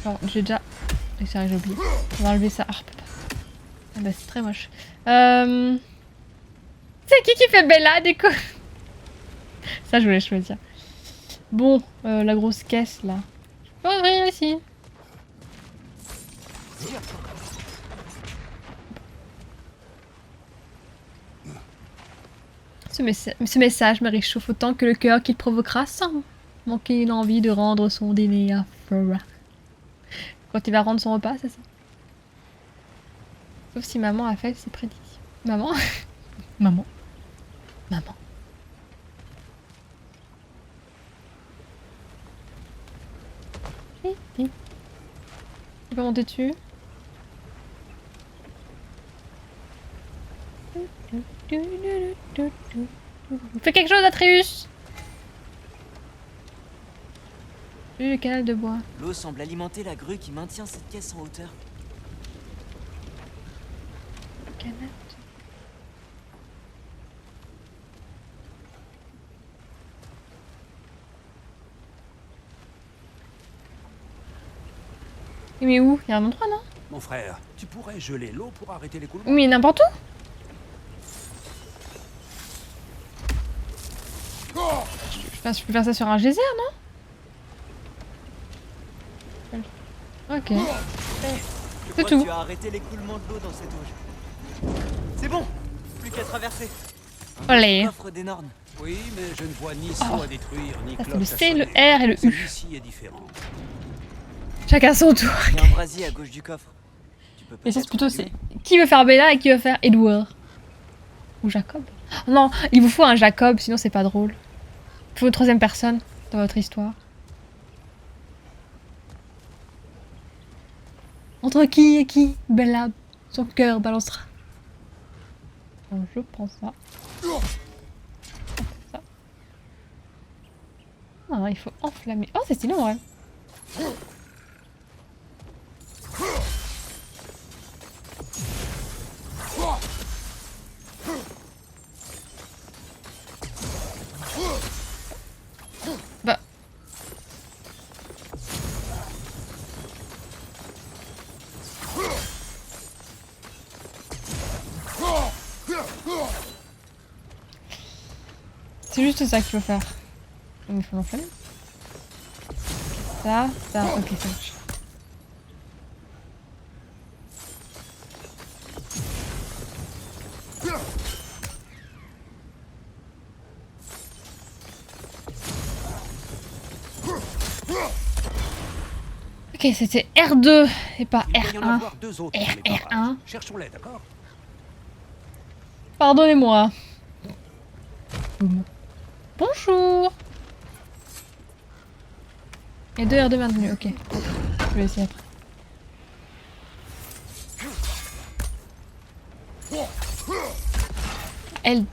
Genre, j'ai déjà... C'est vrai, j'ai oublié. On va enlever ça. Ah, ah bah, c'est très moche. C'est qui fait Bella, déco? Ça, je voulais choisir. Bon, la grosse caisse, là. Je peux ouvrir ici. Ce message me réchauffe autant que le cœur qu'il provoquera sans manquer une envie de rendre son dîner à Flora. Quand il va rendre son repas, c'est ça? Sauf si maman a fait ses prédictions. Maman? Maman? Maman? Tu peux monter dessus? Fais quelque chose, Atreus! Le canal de bois. L'eau semble alimenter la grue qui maintient cette caisse en hauteur. Canal. Mais où? Il y a un endroit, non? Mon frère, tu pourrais geler l'eau pour arrêter l'écoulement? Mais n'importe où? Je peux faire ça sur un geyser, non? Ok. Je C'est crois tout. que tu as arrêté l'écoulement de l'eau dans cette auge. C'est bon. Plus qu'à traverser. Olé. Un coffre d'énorme. Oui, mais je ne vois ni seau à détruire, ni Ça, c'est cloche le à C, le sonner. R et le U. Celui-ci est différent. Chacun son tour. Il y a un brasier à gauche du coffre. Tu peux Mais ça, c'est peut-être plutôt l'allumer. c'est qui veut faire Bella et qui veut faire Edward? Ou Jacob? Non, il vous faut un Jacob, sinon c'est pas drôle. Il faut une troisième personne dans votre histoire. Entre qui et qui, Bella, son cœur balancera. Bon, je prends ça. Ça. Ah, il faut enflammer. Oh, c'est stylé en vrai. C'est juste ça qu'il faut faire. Il faut l'enflammer. Ça, ok, ça marche. Ok, c'était R2 et pas Il doit y en R1. avoir 2 autres dans les R1. barrages. Cherchons-les, d'accord? Pardonnez-moi. Bonjour. Et 2 R2 maintenus, ok. Je vais essayer après. L2.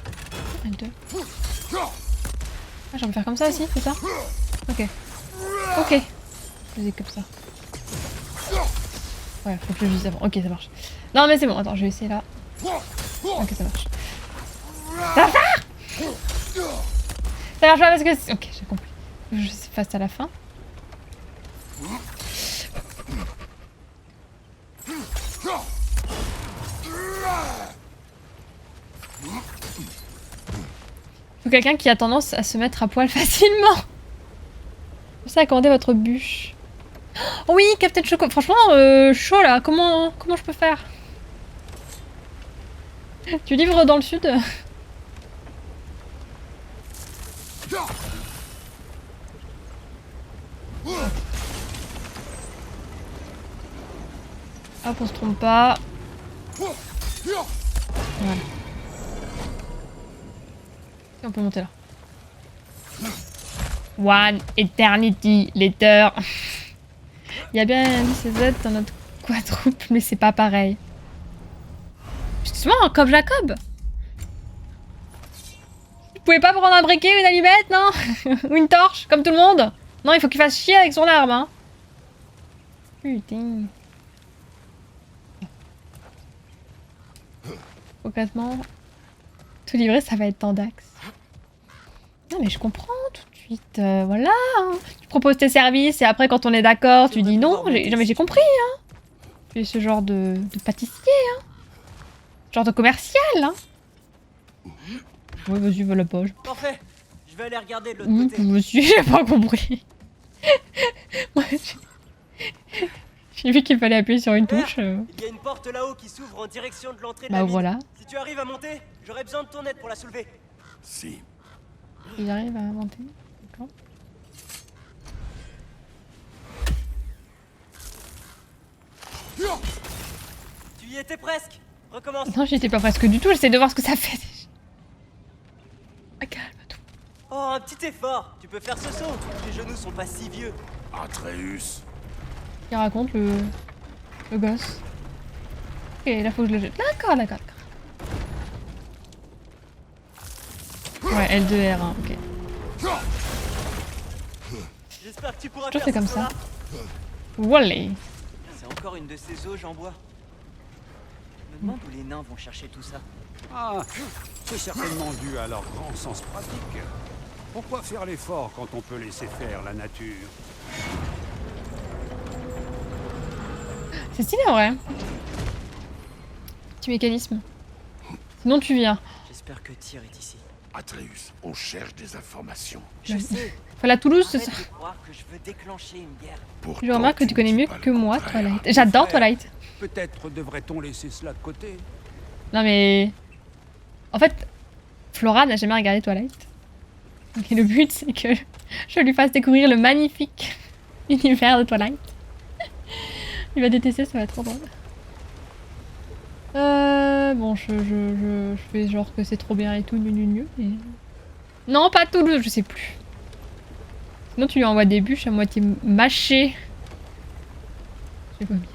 Ah, j'ai envie de faire comme ça aussi, c'est ça? Ok. Ok. Je faisais comme ça. Ouais, faut que je vise avant. Ok, ça marche. Non, mais c'est bon, attends, je vais essayer là. Ok, ça marche. Ça marche pas! Ça marche pas parce que... Ok, j'ai compris. Je fasse à la fin. Faut quelqu'un qui a tendance à se mettre à poil facilement. Pensez à commander votre bûche. Oh oui, Captain Choco. Franchement, chaud là. Comment je peux faire? Tu livres dans le sud? Hop, on se trompe pas. Voilà. Et on peut monter là. One Eternity Later. Il y a bien un ICZ dans notre quadruple, mais c'est pas pareil. Justement, comme Jacob. Vous pouvez pas prendre un briquet ou une allumette, non? Ou une torche, comme tout le monde? Non, il faut qu'il fasse chier avec son arme, hein. Putain. Concrètement, tout livrer, ça va être tendax. Non, mais je comprends tout de suite. Voilà. Hein. Tu proposes tes services et après, quand on est d'accord, tu dis non. Non, mais j'ai compris. Hein. Tu es ce genre de pâtissier. Hein. Ce genre de commercial. Hein. Ouais, vas-y, voilà pas. Parfait. Je vais aller regarder de l'autre côté. Monsieur, j'ai pas compris. Moi, j'ai vu qu'il fallait appuyer sur une touche. Il y a une porte là-haut qui s'ouvre en direction de l'entrée de Bah la mine. voilà. Si tu arrives à monter, j'aurai besoin de ton aide pour la soulever. Si. Il arrive à monter. D'accord. Tu y étais presque. Recommence. Non, j'y étais pas presque du tout. J'essaie de voir ce que ça fait. Ah, calme-toi. Oh, un petit effort. Tu peux faire ce saut. Tes genoux sont pas si vieux. Atreus. Il raconte le gosse. Ok, là faut que je le jette. D'accord, d'accord, d'accord. Ouais, L2, R1, ok. J'espère que tu pourras Je faire fais comme ce ça. saut-là. Wallay. C'est encore une de ces auges en bois. Je me demande où les nains vont chercher tout ça. Ah, c'est certainement dû à leur grand sens pratique. Pourquoi faire l'effort quand on peut laisser faire la nature? C'est stylé en vrai. Petit mécanisme. Sinon tu viens. J'espère que Tyr est ici. Atreus, on cherche des informations. Je sais. Voilà, Toulouse, c'est Arrête ça. de croire que je veux déclencher une guerre. Pourtant, Je remarque que tu connais ne dis mieux pas le que moi, contraire. Twilight. J'adore Frère, Twilight. Peut-être devrait-on laisser cela de côté. Non mais... En fait, Flora n'a jamais regardé Twilight. Et le but, c'est que je lui fasse découvrir le magnifique univers de Twilight. Il va détester, ça va être trop drôle. Bon, je fais genre que c'est trop bien et tout, mais... Non, pas Toulouse, je sais plus. Sinon, tu lui envoies des bûches à moitié mâchées. Je sais pas bien.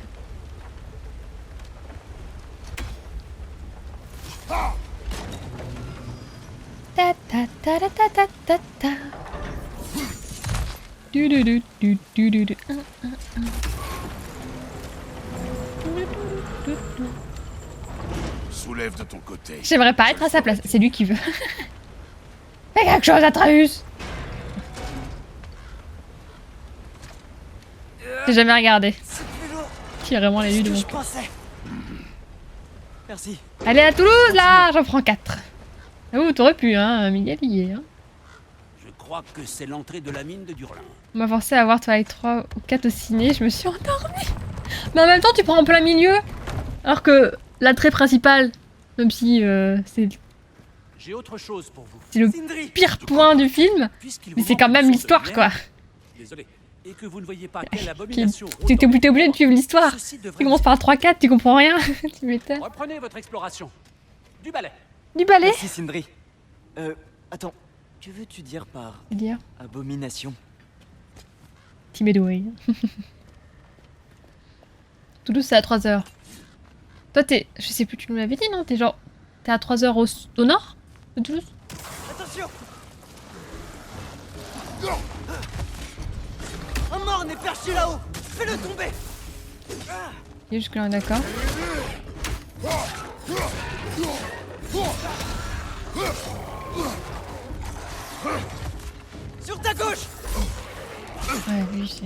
Ta ta ta ta ta ta ta ta. Du du du du du du du. Soulève de ton côté. J'aimerais pas être à sa place, c'est lui qui veut. Fais quelque chose, Atreus. J'ai jamais regardé. C'est plus lourd Qui est vraiment les que lues de mon je cœur. pensais. Merci. Allez à Toulouse là, j'en prends 4. Ah, vous t'aurais pu, hein, Miguel y est. Hein. crois que c'est l'entrée de la mine de Durlin. On m'a forcé à voir Twilight 3 ou 4 au ciné, je me suis endormie. Mais en même temps, tu prends en plein milieu. Alors que l'attrait principal, même si c'est J'ai autre chose pour vous. le Sindri, pire point du film, Puisqu'il mais vous c'est manque quand une même sorte de l'histoire, lien, quoi. Désolé. Et que vous ne voyez pas quelle abomination. T'es obligé de suivre l'histoire. Ceci devrait Tu commences par 3-4, tu comprends rien. Tu m'étonnes. Reprenez votre exploration. Du balai. Du balai. merci Sindri. Attends, que veux-tu dire par Dire abomination? Timidouille. Toulouse, c'est à 3h. Toi, t'es. Je sais plus, tu nous l'avais dit, non? T'es genre. T'es à 3h au nord de Toulouse? Attention! Un mort n'est perché là-haut! Fais-le tomber! Et jusque là, on est d'accord. Sur ta gauche! Ouais, lui, c'est.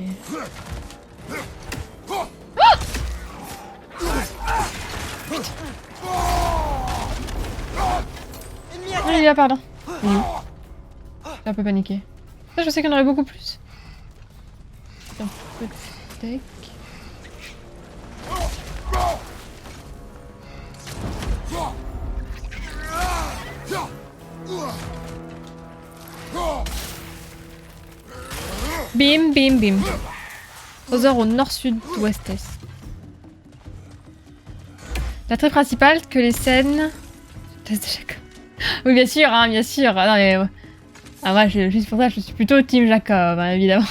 Ennemi à Ah, il est là, pardon. Il est où? J'ai un peu paniqué. Ça, je sais qu'il y en aurait beaucoup plus. Un peu de steak. Bim, bim, bim. 3h au nord-sud-ouest-est. L'attrait principal que les scènes... Oui, bien sûr, hein, bien sûr. Ah, non, mais... Ah, moi, juste pour ça, je suis plutôt team Jacob, hein, évidemment.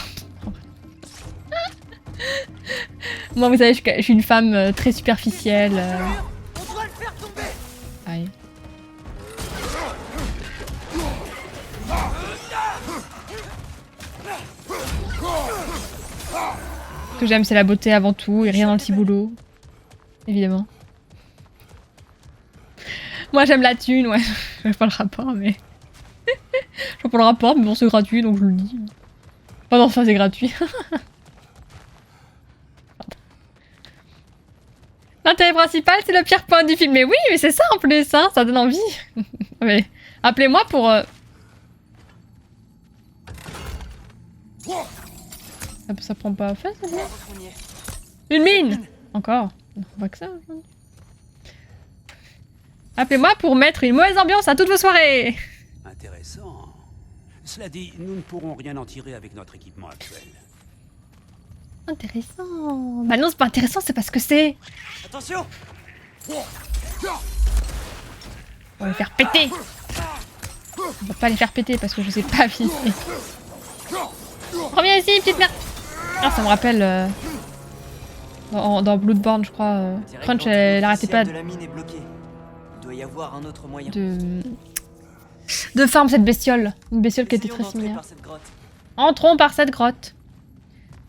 Moi, vous savez, je suis une femme très superficielle. On doit le faire tomber! Aïe. Ce que j'aime, c'est la beauté avant tout et rien dans le ciboulot. Évidemment. Moi, j'aime la thune, ouais. Je vois pas le rapport, mais... Je vois pas le rapport, mais bon, c'est gratuit, donc je le dis. Pas d'enfin, c'est gratuit. L'intérêt principal, c'est le pire point du film. Mais oui, mais c'est ça en plus, hein, ça donne envie. Mais appelez-moi pour... Ça prend pas fait, ça? Une mine! Encore. On voit que ça. Appelez-moi pour mettre une mauvaise ambiance à toutes vos soirées. Intéressant. Cela dit, nous ne pourrons rien en tirer avec notre équipement actuel. Intéressant. Bah non, c'est pas intéressant, c'est parce que c'est... Attention! On va les faire péter. On va pas les faire péter parce que je sais pas viser. Reviens ici, petite merde. Ah, ça me rappelle... Dans Bloodborne, je crois. Crunch, elle arrêtait pas de la mine est bloquée. Il doit y avoir un autre moyen. de farm cette bestiole. Une bestiole qui était très similaire. Par cette grotte. Entrons par cette grotte.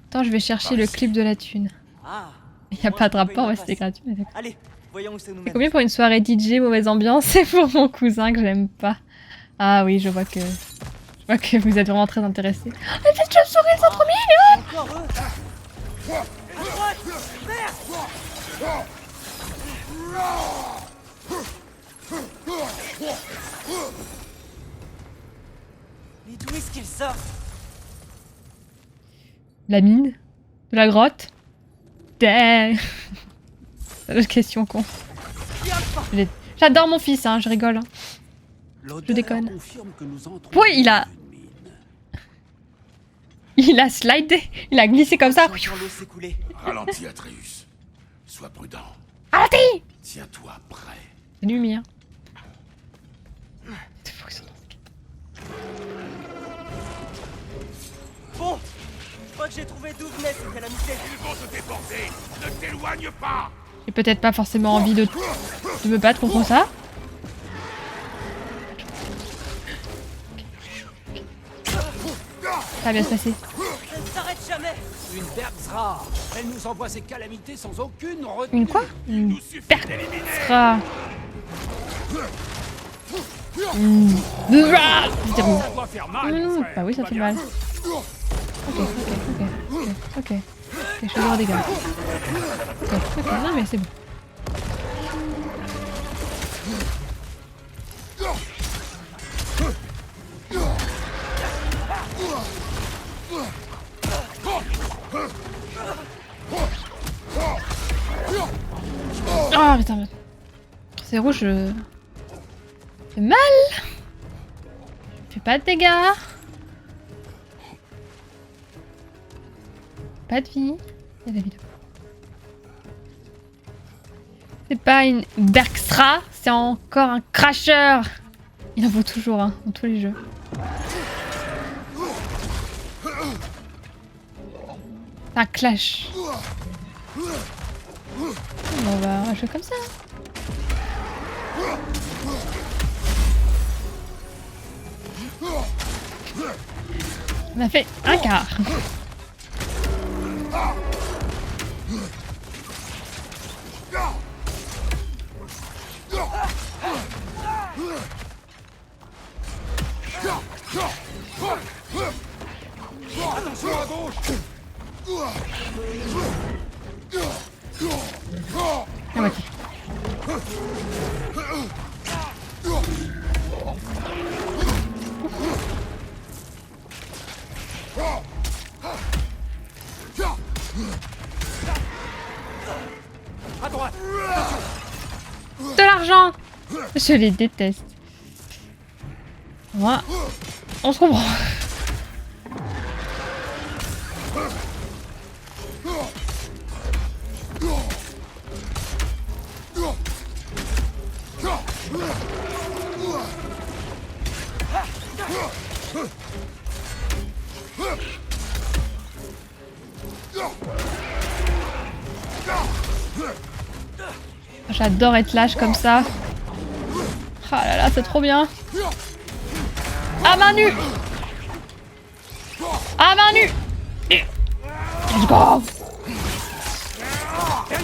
Attends, je vais chercher le clip de la thune. Ah, Il y a pas de rapport, ouais, c'était gratuit. Mais d'accord. allez, voyons où ça nous C'est mène. combien pour une soirée DJ, mauvaise ambiance? C'est pour mon cousin que j'aime pas. Ah oui, je vois que vous êtes vraiment très intéressés. Oh, les petites chauves-souris, elles sont trop mignonnes! Encore eux! À droite! Merde! Mais d'où est-ce qu'ils sortent? La mine? De la grotte? Dang! C'est une question con. J'adore mon fils, hein, je rigole. Hein. Je déconne. Oui, il a slidé, il a glissé comme ça. Ralentis, Atreus. Sois prudent. Ralentis! Tiens-toi prêt. C'est lumière. Bon, je crois que j'ai trouvé d'où venait cette calamité. Ils vont te déporter. Ne t'éloigne pas. J'ai peut-être pas forcément envie de me battre contre ça. Ça va bien se passer. Ça ne s'arrête jamais. Une Bergzra. Elle nous envoie ses calamités sans aucune retenue. Une quoi? Une Bergzra. C'était bon. Ça doit faire mal, mon Non, frère. bah oui, ça fait mal. Ok. Je suis hors dégâts. Ok, non mais c'est bon. C'est rouge. Fait mal. Fais pas de dégâts. Pas de vie. Il y a la vie là. C'est pas une Bergstra, c'est encore un cracheur. Il en faut toujours, hein, dans tous les jeux. Un clash. Bon, on va jouer comme ça. On a fait un quart. Attention à gauche. La moitié. À droite. De l'argent. Je les déteste. Moi, on se comprend. J'adore être lâche comme ça. Ah là là, c'est trop bien. À main nue. À main nue. Let's go. Elle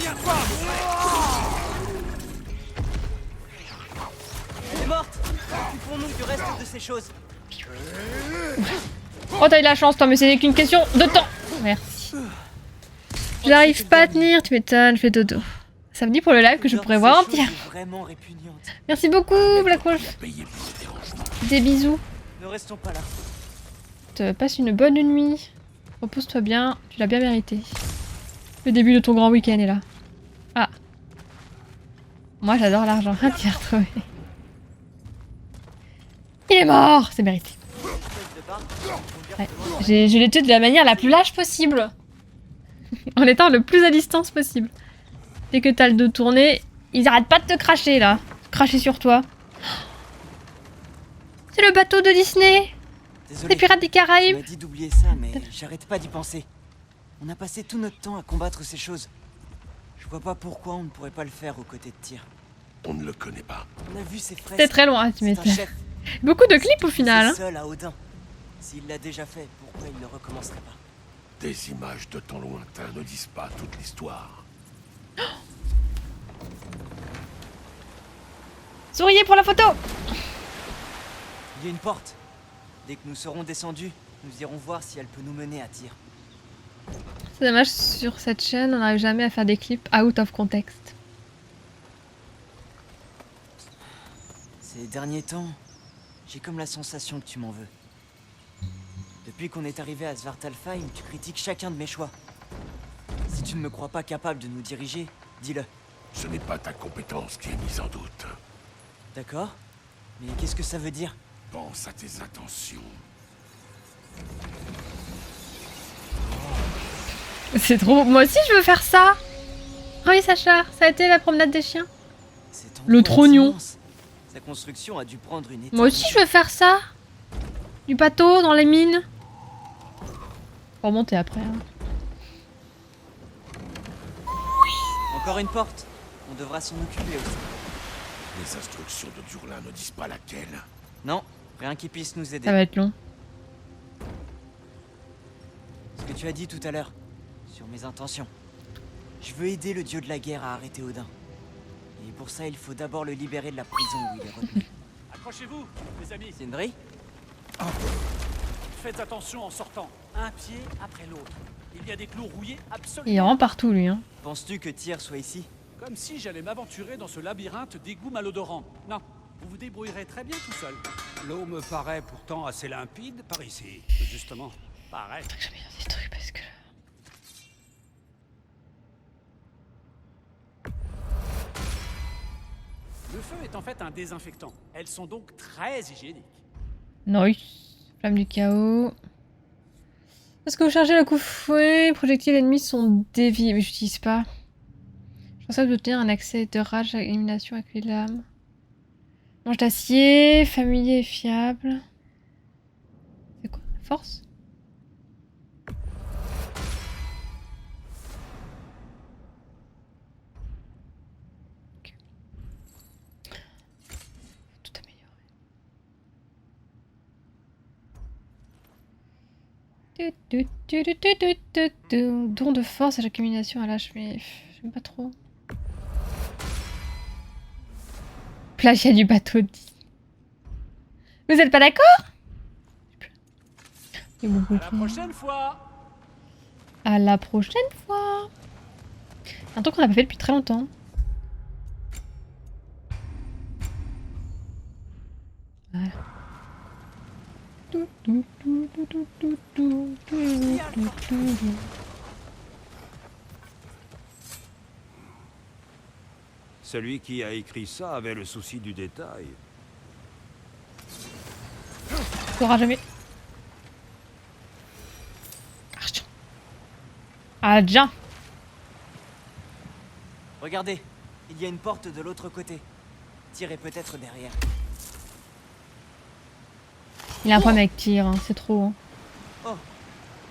est morte. Occupons-nous du reste de ces choses. Oh, t'as eu de la chance, toi, mais c'est qu'une question de temps. Merci. J'arrive pas à tenir, tu m'étonnes, je fais dodo. Ça me dit pour le live que je pourrais voir un tir. Merci beaucoup, Black Wolf. Des bisous. Ne restons pas là. Te passe une bonne nuit. Repose-toi bien, tu l'as bien mérité. Le début de ton grand week-end est là. Ah. Moi, j'adore l'argent. Un tir retrouvé. Il est mort, c'est mérité. Ouais. Je l'ai tué de la manière la plus lâche possible. En étant le plus à distance possible. Dès que t'as le dos tourné, ils arrêtent pas de te cracher là. Cracher sur toi. C'est le bateau de Disney. Désolé, Les pirates des Caraïbes. Tu m'as dit d'oublier ça, mais j'arrête pas d'y penser. On a passé tout notre temps à combattre ces choses. Je vois pas pourquoi on ne pourrait pas le faire aux côtés de Tyr. On ne le connaît pas. On a vu ses frères. C'est très loin, tu m'étonnes. Beaucoup de clips au final. C'est seul à Odin. S'il l'a déjà fait, pourquoi il ne recommencerait pas? Des images de temps lointain ne disent pas toute l'histoire. Souriez pour la photo. Il y a une porte. Dès que nous serons descendus, nous irons voir si elle peut nous mener à Tyr. C'est dommage, sur cette chaîne, on n'arrive jamais à faire des clips out of context. Ces derniers temps, j'ai comme la sensation que tu m'en veux. Depuis qu'on est arrivé à Svartalfheim, tu critiques chacun de mes choix. Si tu ne me crois pas capable de nous diriger, dis-le. Ce n'est pas ta compétence qui est mise en doute. D'accord? Mais qu'est-ce que ça veut dire? Pense à tes intentions. C'est trop... Moi aussi, je veux faire ça. Ah oui, Sacha, ça a été la promenade des chiens. Le trognon. Sa construction a dû prendre une étape. Moi aussi, je veux faire ça. Du bateau dans les mines. Pour remonter après. Hein. Encore une porte. On devra s'en occuper aussi. Les instructions de Durlin ne disent pas laquelle. Non, rien qui puisse nous aider. Ça va être long. Ce que tu as dit tout à l'heure, sur mes intentions. Je veux aider le dieu de la guerre à arrêter Odin. Et pour ça, il faut d'abord le libérer de la prison où il est retenu. Accrochez-vous, les amis. Sindri? Faites attention en sortant. Un pied après l'autre. Il y a des clous rouillés absolument. Il rentre partout, lui. Hein. Penses-tu que Tyr soit ici? Comme si j'allais m'aventurer dans ce labyrinthe d'égouts malodorants. Non, vous vous débrouillerez très bien tout seul. L'eau me paraît pourtant assez limpide par ici. Justement, pareil. J'avais bien des trucs parce que... Le feu est en fait un désinfectant. Elles sont donc très hygiéniques. Nice. Flamme du chaos. Est-ce que vous chargez le coup fouet? Projectiles ennemis sont déviés. Mais j'utilise pas. Je suis capable d'obtenir un accès de rage à élimination avec les lames. Manche d'acier, familier et fiable. C'est quoi? Force? Ok. Tout améliorer. Don de force à chaque élimination à l'âge, mais j'aime pas trop. Plagiat du bateau de... Vous êtes pas d'accord? À la prochaine fois. À la prochaine fois. Un truc qu'on n'a pas fait depuis très longtemps. Voilà. Celui qui a écrit ça avait le souci du détail. T'auras jamais. Argent. Regardez, il y a une porte de l'autre côté. Tirez peut-être derrière. Il a un problème avec tir, hein. C'est trop. Hein. Oh,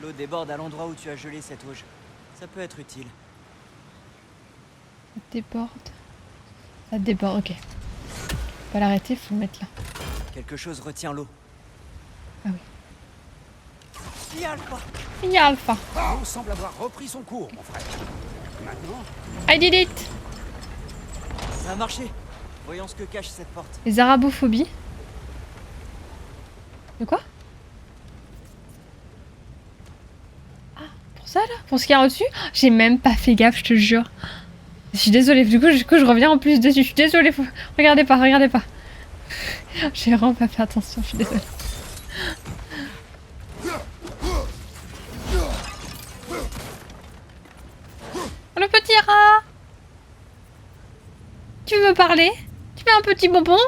l'eau déborde à l'endroit où tu as gelé cette auge. Ça peut être utile. Ça déborde. Ça déborde, ok. Faut pas l'arrêter, faut le mettre là. Quelque chose retient l'eau. Ah oui. Il y a Alpha. Il y a Alpha. L'eau semble avoir repris son cours, mon frère. Maintenant... I did it. Ça a marché. Voyons ce que cache cette porte. Les arabophobies. De quoi? Ah, pour ça là? Pour ce qu'il y a au-dessus? J'ai même pas fait gaffe, je te jure. Je suis désolée, du coup je reviens en plus dessus. Je suis désolée, faut... regardez pas, regardez pas. J'ai vraiment pas fait attention, je suis désolée. Oh, le petit rat! Tu veux me parler? Tu veux un petit bonbon?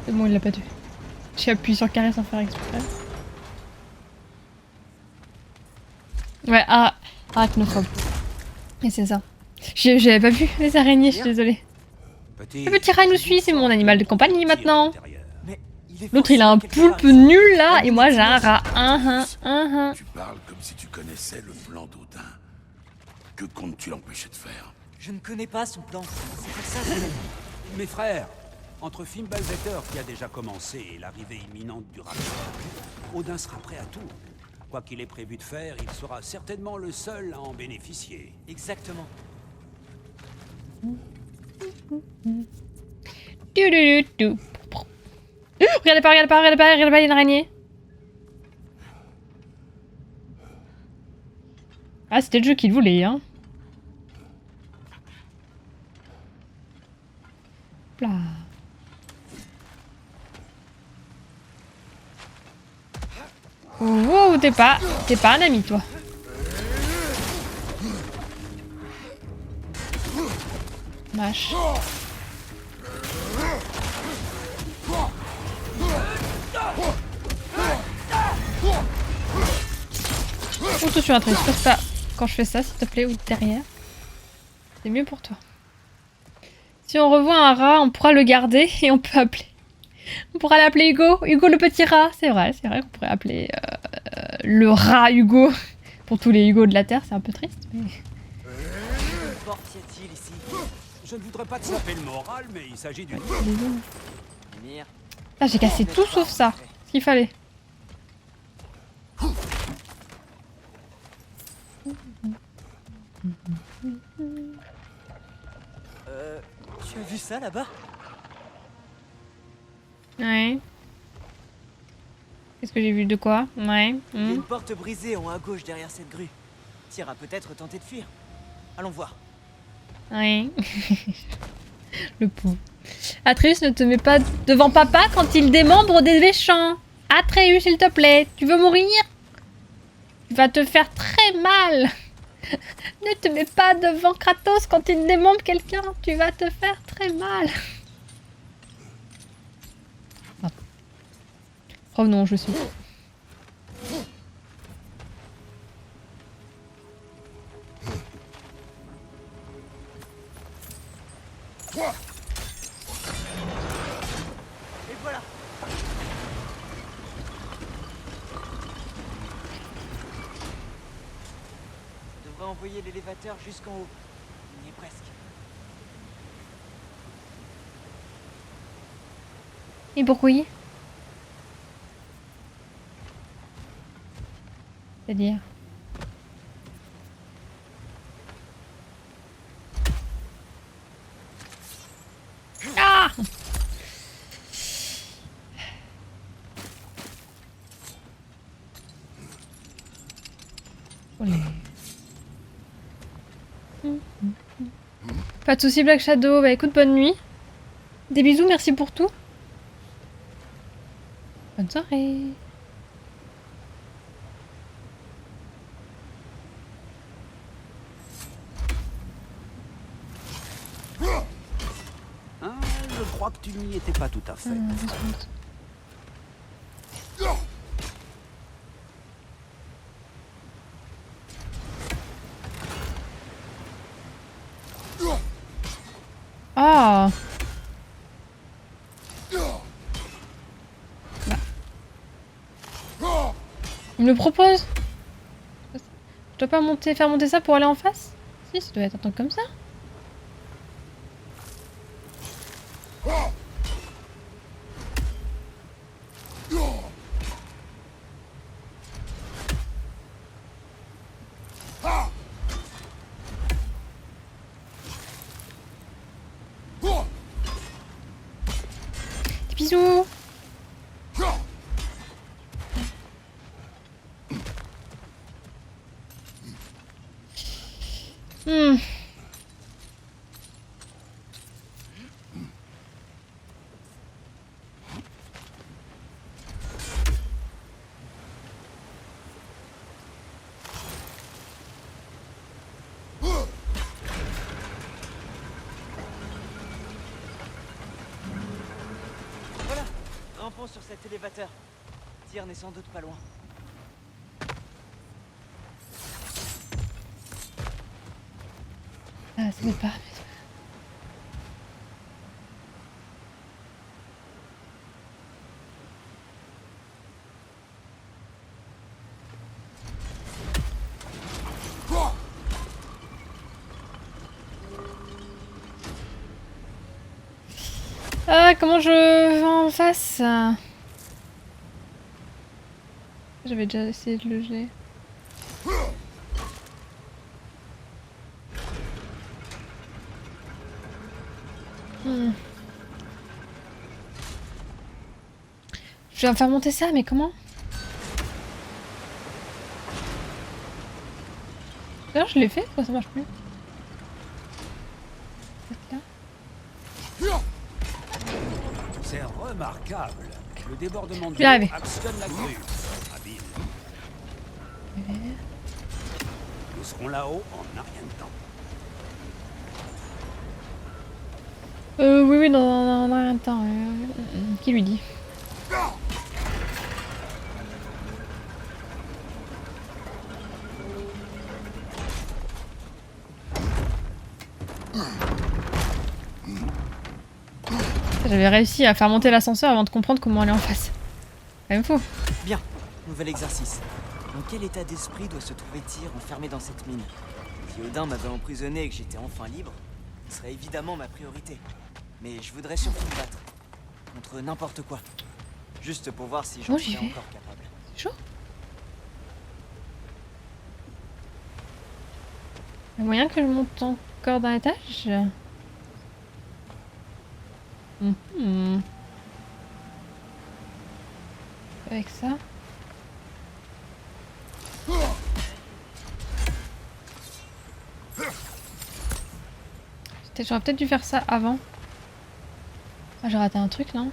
C'est bon, il l'a pas tué. J'ai appuyé sur carré sans faire exprès. Ouais, arachnophobe. Et c'est ça. J'avais pas vu les araignées, je suis désolée. Le petit rat nous suit, c'est mon animal de compagnie maintenant. L'autre il a un poulpe nul là, et moi j'ai un rat. Tu parles comme si tu connaissais le plan d'Odin. Que comptes-tu l'empêcher de faire? Je ne connais pas son plan. C'est pour ça que... Mes frères, entre Fimbulvetter qui a déjà commencé et l'arrivée imminente du Ragnarok, Odin sera prêt à tout. Quoi qu'il ait prévu de faire, il sera certainement le seul à en bénéficier. Exactement. Regardez pas, regardez pas, regardez pas, regardez pas, il y a une araignée. Ah, c'était le jeu qu'il voulait, hein. Là. Oh, t'es pas un ami, toi. Mâche. Ou tout sur un truc, passe pas quand je fais ça, s'il te plaît, ou derrière. C'est mieux pour toi. Si on revoit un rat, on pourra le garder et on peut appeler. On pourra l'appeler Hugo. Hugo le petit rat. C'est vrai qu'on pourrait appeler le rat Hugo. Pour tous les Hugo de la Terre, c'est un peu triste, mais... Quelle porte y a-t-il ici? Je ne voudrais pas te taper le moral, mais il s'agit d'une... Ah, j'ai cassé tout sauf ça. Ce qu'il fallait. Tu as vu ça là-bas? Ouais. Qu'est-ce que j'ai vu de quoi? Ouais. Il y a une porte brisée en haut à gauche derrière cette grue. Tyr a peut-être tenté de fuir. Allons voir. Ouais. Le pauvre. Atreus, ne te mets pas devant papa quand il démembre des méchants. Atreus, s'il te plaît. Tu veux mourir? Tu vas te faire très mal. Ne te mets pas devant Kratos quand il démonte quelqu'un. Tu vas te faire très mal. Ah. Revenons, je suis. Et voilà. On devrait envoyer l'élévateur jusqu'en haut. On y est presque. Et pourquoi? C'est-à-dire? Ah! Olé. Pas de soucis Black Shadow, bah écoute, bonne nuit. Des bisous, merci pour tout. Bonne soirée. Hein, je crois que tu n'y étais pas tout à fait. Ah. Bah. Il me le propose. Je dois pas faire monter ça pour aller en face? Si, ça doit être un truc comme ça. Des bisous. Voilà, rampons sur cet élévateur. Tyr n'est sans doute pas loin. Ah, c'est pas. Ah, comment je vais en face? J'avais déjà essayé de le geler. Je vais faire monter ça, mais comment? D'ailleurs, je l'ai fait, pourquoi ça marche plus? C'est remarquable. Le débordement de Je vais y arriver. l'eau actionne la grue. Habile. Nous serons là-haut en un rien de temps. Oui, non, rien de temps. Qui lui dit? J'avais réussi à faire monter l'ascenseur avant de comprendre comment aller en face. Quand même fou. Bien, nouvel exercice. Dans quel état d'esprit doit se trouver Tyr enfermé dans cette mine? Si Odin m'avait emprisonné et que j'étais enfin libre, ce serait évidemment ma priorité. Mais je voudrais surtout me battre. Contre n'importe quoi. Juste pour voir si j'en suis encore capable. C'est chaud. Il y a moyen que je monte encore d'un étage? Avec ça. J'aurais peut-être dû faire ça avant. Ah, j'ai raté un truc, non?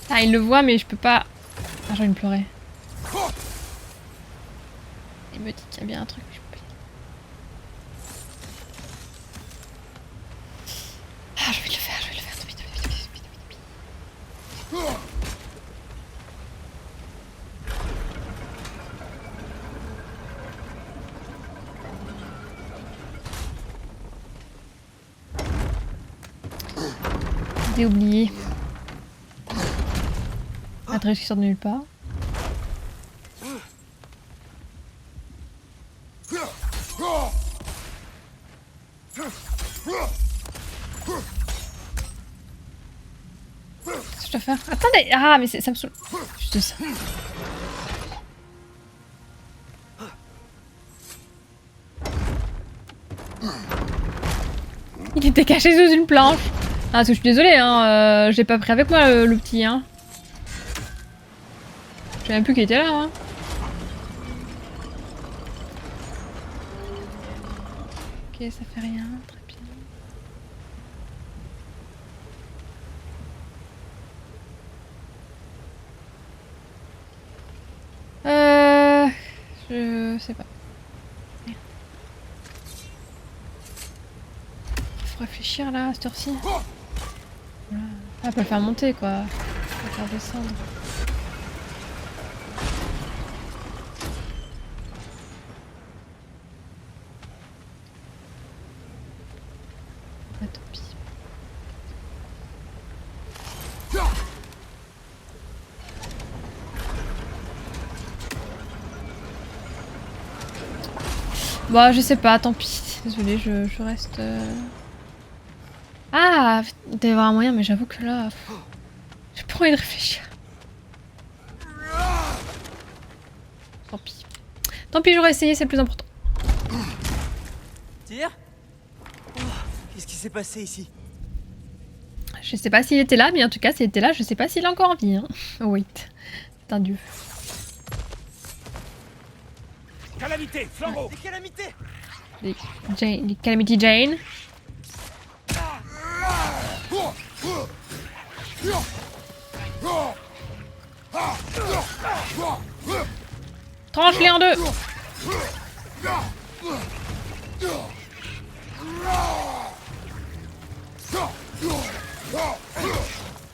Ah, il le voit, mais je peux pas... Ah, j'ai envie de pleurer. Il me dit qu'il y a bien un truc que je peux... Ah, je vais le faire, je vais le faire. Vite, vite, vite, vite, vite, vite. J'ai oublié. Adresse qui sort de nulle part. Qu'est-ce que je dois faire? Attendez! Ah, mais ça me saoule. Juste ça. Il était caché sous une planche. Ah, parce que je suis désolée, hein. J'ai pas pris avec moi le petit, hein. Je sais même plus qu'il était là, hein. Ok, ça fait rien, très bien. Je sais pas. Merde. Faut réfléchir là, à cette heure-ci. Voilà. Ah, pas le faire monter quoi. Pas le faire descendre. Ah, tant pis. Bon, je sais pas, tant pis. Désolée, je reste... Ah, il doit y avoir un moyen, mais j'avoue que là... J'ai pas envie de réfléchir. Tant pis. Tant pis, j'aurais essayé, c'est le plus important. Tyr ? Oh, qu'est-ce qui s'est passé ici? Je sais pas s'il était là, mais en tout cas, s'il était là, je sais pas s'il est encore en vie. Hein. Oh, wait. C'est un dieu. Calamité, flambeau! Des calamités! Les Calamity Jane. Tranche-les en deux!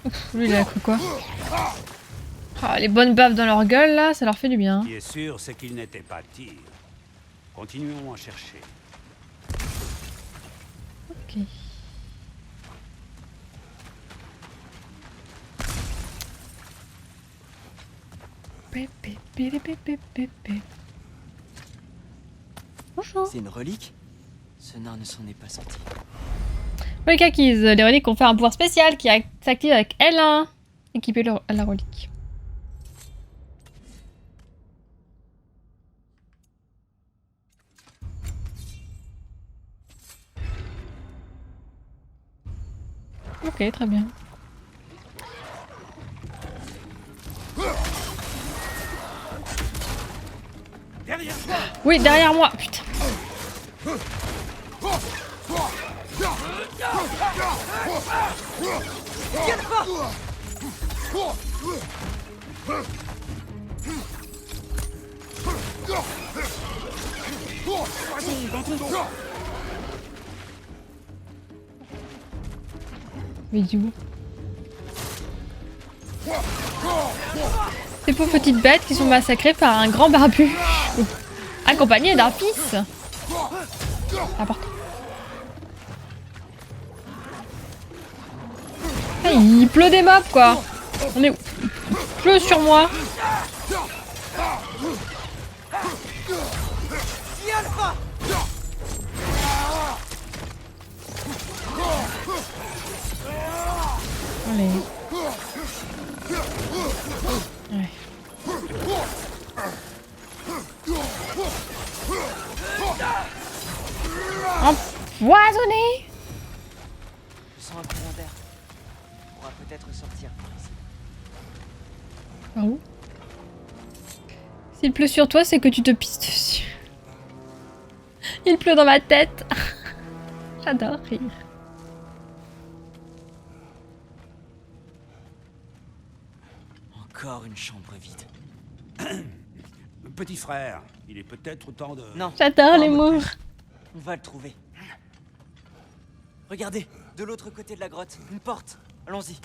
Ouf, lui il a cru quoi? Ah, les bonnes baffes dans leur gueule là, ça leur fait du bien. Ce qui est sûr, c'est qu'il n'était pas Tyr. Continuons à chercher. Ok. Bonjour. C'est une relique? Ce nain ne s'en est pas sorti. Relique acquise. Les reliques confèrent un pouvoir spécial qui s'active avec L1. Équipé à la relique. Ok, très bien. Derrière toi! Oui, derrière moi, putain. Bisous. Ces pauvres petites bêtes qui sont massacrées par un grand barbu. Accompagné d'un fils. Important. Ah, il pleut des mobs quoi. On est où? Il pleut sur moi. Allez. Ouais. Empoisonné. Je sens un courant d'air. On pourra peut-être sortir par ici. Par où? S'il pleut sur toi, c'est que tu te pisses dessus. Il pleut dans ma tête. J'adore rire. Encore une chambre vide. Petit frère, il est peut-être temps de... Non. J'adore les Maude. mots. On va le trouver. Regardez, de l'autre côté de la grotte, une porte. Allons-y.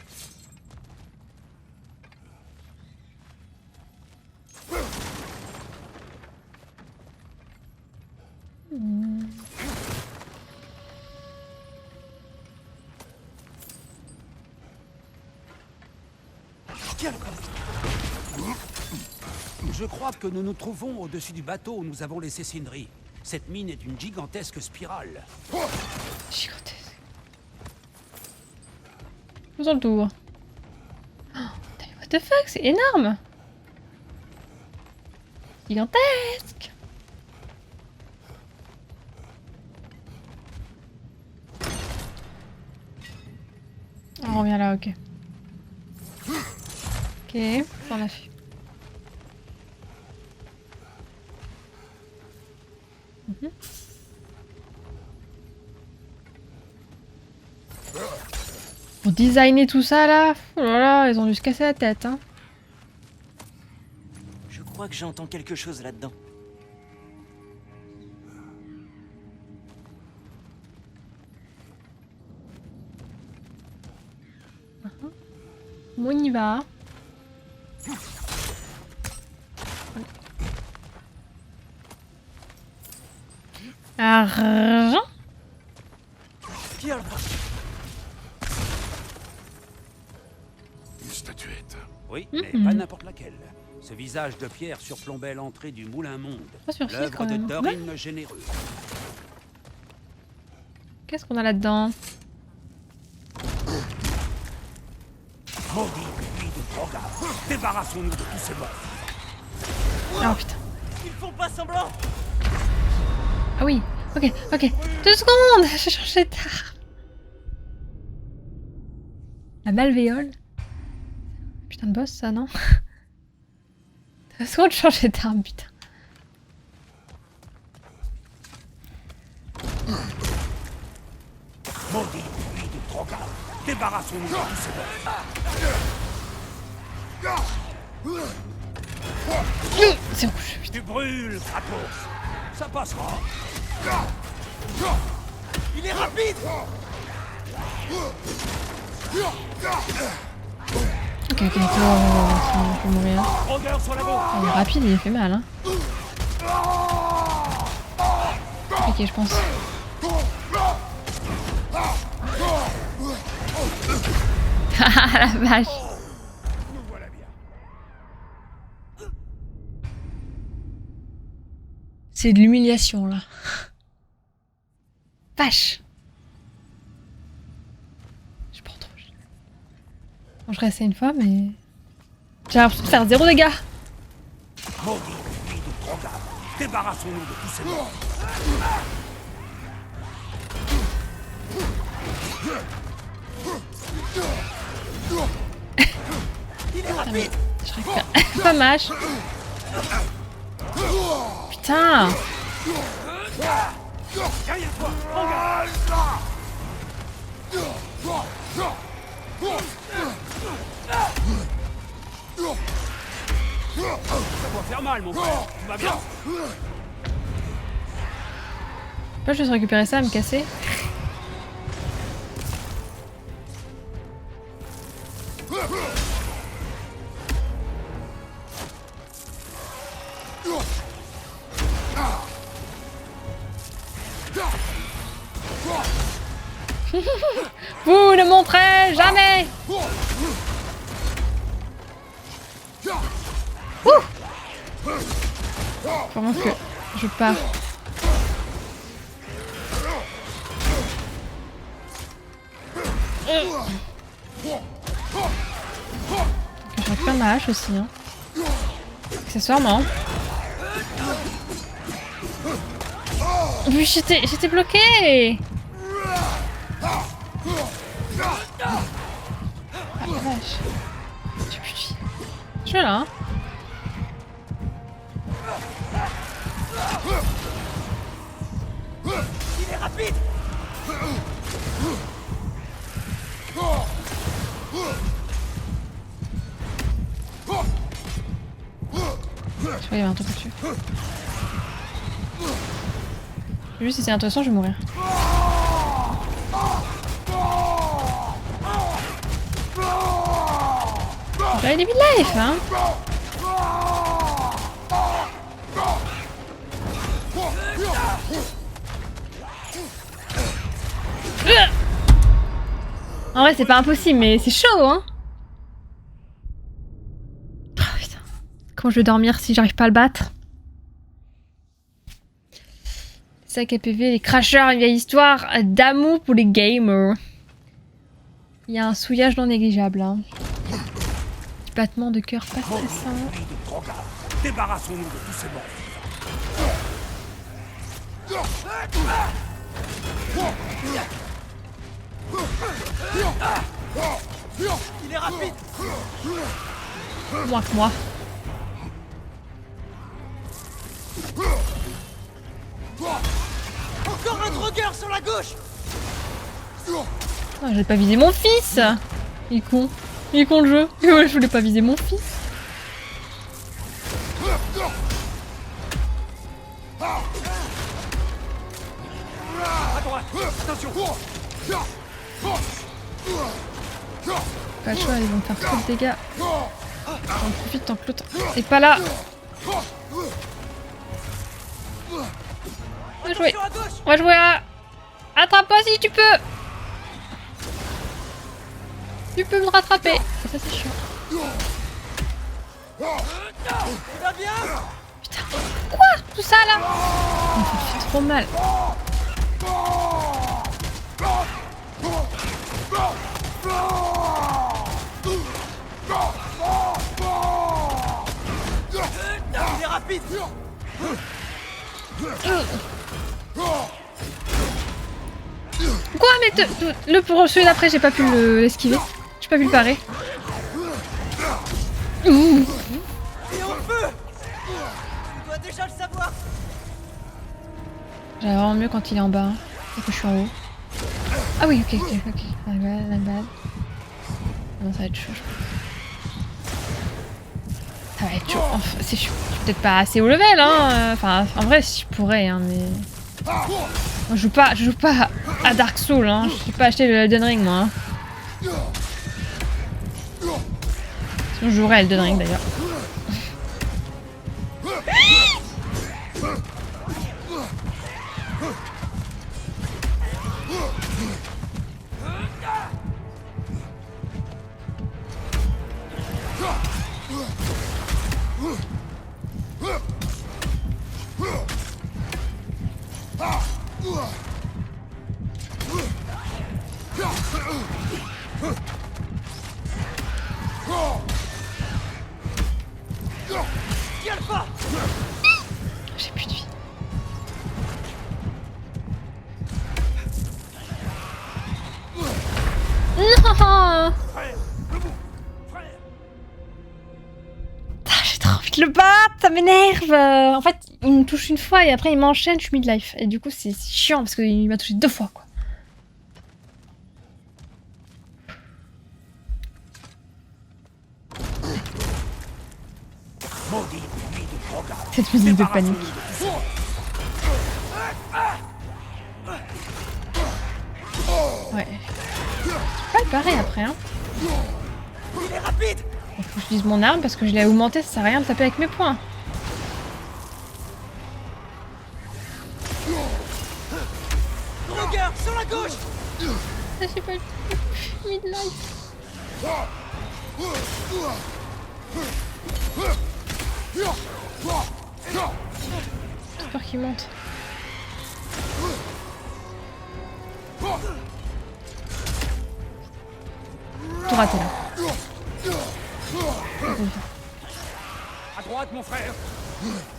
Je crois que nous nous trouvons au-dessus du bateau où nous avons laissé Sindri. Cette mine est une gigantesque spirale. Gigantesque. Faisons le tour. Oh, what the fuck, c'est énorme. Gigantesque. On revient là, ok. Ok, on a fait. Pour designer tout ça là, oh là là, ils ont dû se casser la tête, hein. Je crois que j'entends quelque chose là-dedans. Bon, on y va. Argent. Qui a le Une statuette. Oui, mais pas n'importe laquelle. Ce visage de pierre surplombait l'entrée du Moulin Monde, Pas sur site, l'œuvre quand de même. Thorin le Généreux. Qu'est-ce qu'on a là-dedans? Maudit puits de Droga, débarrassons-nous de tous ces morts. Oh putain. Ils font pas semblant. Ah oui, ok, ok. 2 secondes, j'ai changé d'arme. La malvéole. Putain de boss ça, non? 2 secondes, changer d'arme, putain. Maudit puits de Droga, débarrassons-nous de tous ces morts. C'est rouge, putain. Tu brûles, Kratos. Ça passera. Il est rapide. Ok, ok, je vais mourir. Rondeur sur la gauche. Il est rapide, il fait mal, hein. Ok, je pense. Ah la vache. Nous voilà bien. C'est de l'humiliation là. Vache. Je prends trop. Bon, je restais une fois, mais j'ai l'impression de faire 0 dégâts. Maudit puits de Droga, débarrassons-nous de tous ces morts. Il est rapide. Je récupère pas mâche. Putain. Derrière toi, regarde. Ça doit faire mal, mon frère. Tu vas bien? Je peux juste récupérer ça, me casser. Vous ne montrez jamais. Comment que je pars? Je récupère ma hache aussi, hein. Accessoirement. Oui, j'étais bloquée. Ah la vache. J'ai plus de vie. Je suis là, hein. Il est rapide. crois qu'il y avait un truc au-dessus. Juste si c'est intéressant, je vais mourir. J'avais des life, hein. En vrai, c'est pas impossible, mais c'est chaud, hein. Oh, putain. Comment je vais dormir si j'arrive pas à le battre? Sac à PV, les crashers, une vieille histoire d'amour pour les gamers. Il y a un souillage non négligeable, hein. Petit battement de cœur pas stressant. Débarrassons-nous de tous ces morts. Il est rapide. Moins que moi. Encore un drogueur sur la gauche. Oh, j'ai pas visé mon fils. Il est con. Il est con le jeu. Je voulais pas viser mon fils. À droite, attention. Pas le choix, ils vont me faire trop de dégâts. J'en profite tant que l'autre est pas là. On va jouer. On va jouer à... Attrape-moi si tu peux. Tu peux me rattraper. Et ça c'est chiant. Putain. Quoi? Tout ça là? Oh, ça fait trop mal. Il est rapide. Quoi? Mais le pour celui d'après, j'ai pas pu l'esquiver. J'ai pas pu le parer. Et on peut. Tu dois déjà le savoir. J'aurais vraiment mieux quand il est en bas. Et que je suis en haut. Ah oui, ok. My bad. Non, ça va être chaud, je crois. Ça va être chaud. Enfin, c'est chaud. Je suis peut-être pas assez haut level, hein. Enfin, en vrai, si je pourrais, hein, mais... Moi, je joue pas à Dark Souls, hein. Je suis pas acheté le Elden Ring, moi. Hein. Sinon, je jouerais à Elden Ring, d'ailleurs. J'ai plus de vie. Non! J'ai trop envie de le battre, ça m'énerve! En fait, il me touche une fois et après il m'enchaîne, je suis mid-life. Et du coup, c'est chiant parce qu'il m'a touché 2 fois, quoi. Cette musique de panique. Ouais. Je peux pas le parer après, hein. Il est rapide. Il faut que je dise mon arme parce que je l'ai augmenté, ça sert à rien de taper avec mes poings. Drogueur sur la gauche. J'ai pas eu mid-life. J'ai peur qu'il monte. Tout raté là. À droite, mon frère.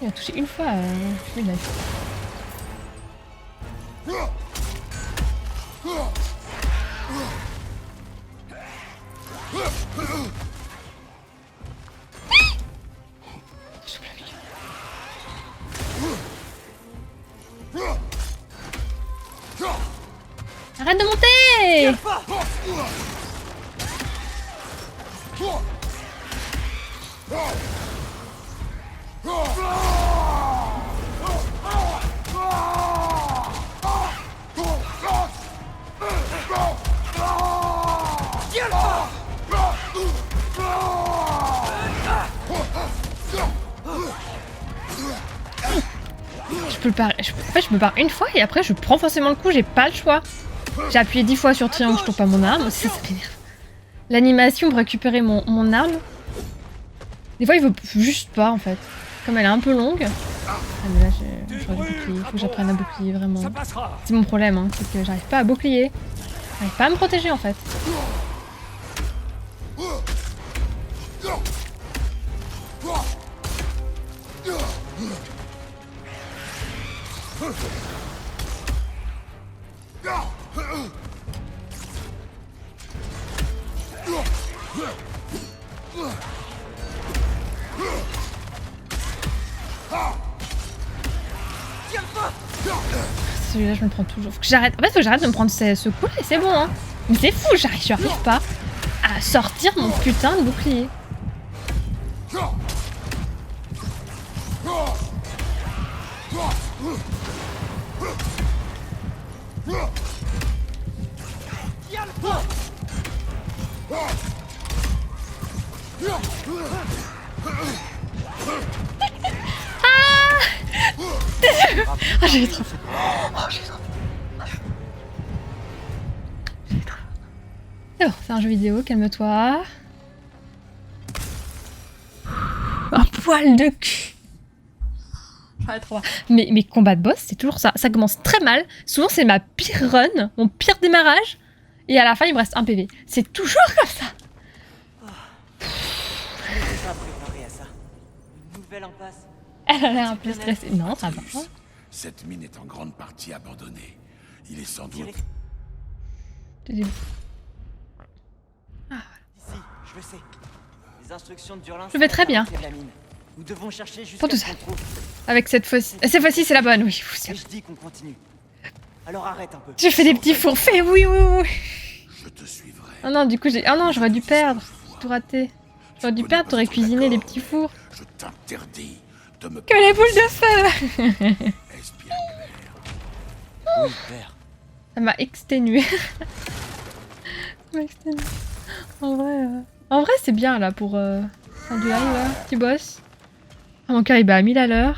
Il a touché une fois mid-life. Arrête de monter! je peux le barrer. En fait, je me barre une fois et après, je prends forcément le coup. J'ai pas le choix. J'ai appuyé 10 fois sur triangle, je trouve pas mon arme. Ça m'énerve. L'animation pour récupérer mon arme. Des fois, il veut juste pas, en fait. Comme elle est un peu longue. Ah, mais là, j'aurais du bouclier. Faut que j'apprenne à bouclier, vraiment. C'est mon problème, hein. C'est que j'arrive pas à bouclier. J'arrive pas à me protéger, en fait. Celui-là, je me prends toujours. Faut que j'arrête. En fait, faut que j'arrête de me prendre ce coup-là et c'est bon, hein. Mais c'est fou, j'arrive pas à sortir mon putain de bouclier. Ah, j'ai trop fait. Oh, j'ai trop fait. Alors, c'est un jeu vidéo, calme-toi. Un poil de cul. J'arrête trop. Mes combats de boss, c'est toujours ça. Ça commence très mal. Souvent, c'est ma pire run, mon pire démarrage. Et à la fin, il me reste un PV. C'est toujours comme ça. Je n'étais pas préparé à ça. Une nouvelle impasse. Elle a l'air un peu stressée. Non, ça va. Cette mine est en grande partie abandonnée. Il est sans doute... Ah, Ici, je le sais. Les instructions de Durlin. je vais très bien. Nous devons chercher jusqu'à Pour tout ce ça. qu'on trouve. Avec cette fois-ci. Cette fois-ci, c'est la bonne, oui. Et je dis qu'on continue. Alors arrête un peu. J'ai fait des petits fours. Fais oui. Je te suivrai. Oh non, du coup, j'ai. Oh non, j'aurais dû perdre. J'ai tout raté. J'aurais dû perdre, t'aurais cuisiné les petits fours. Je t'interdis de me... Que les boules de feu. Est-ce bien clair? Oui, père. Ça m'a exténué. Ça m'a exténué. En vrai, c'est bien là pour faire du live là, petit boss. Ah, mon cœur il bat à 1000 à l'heure.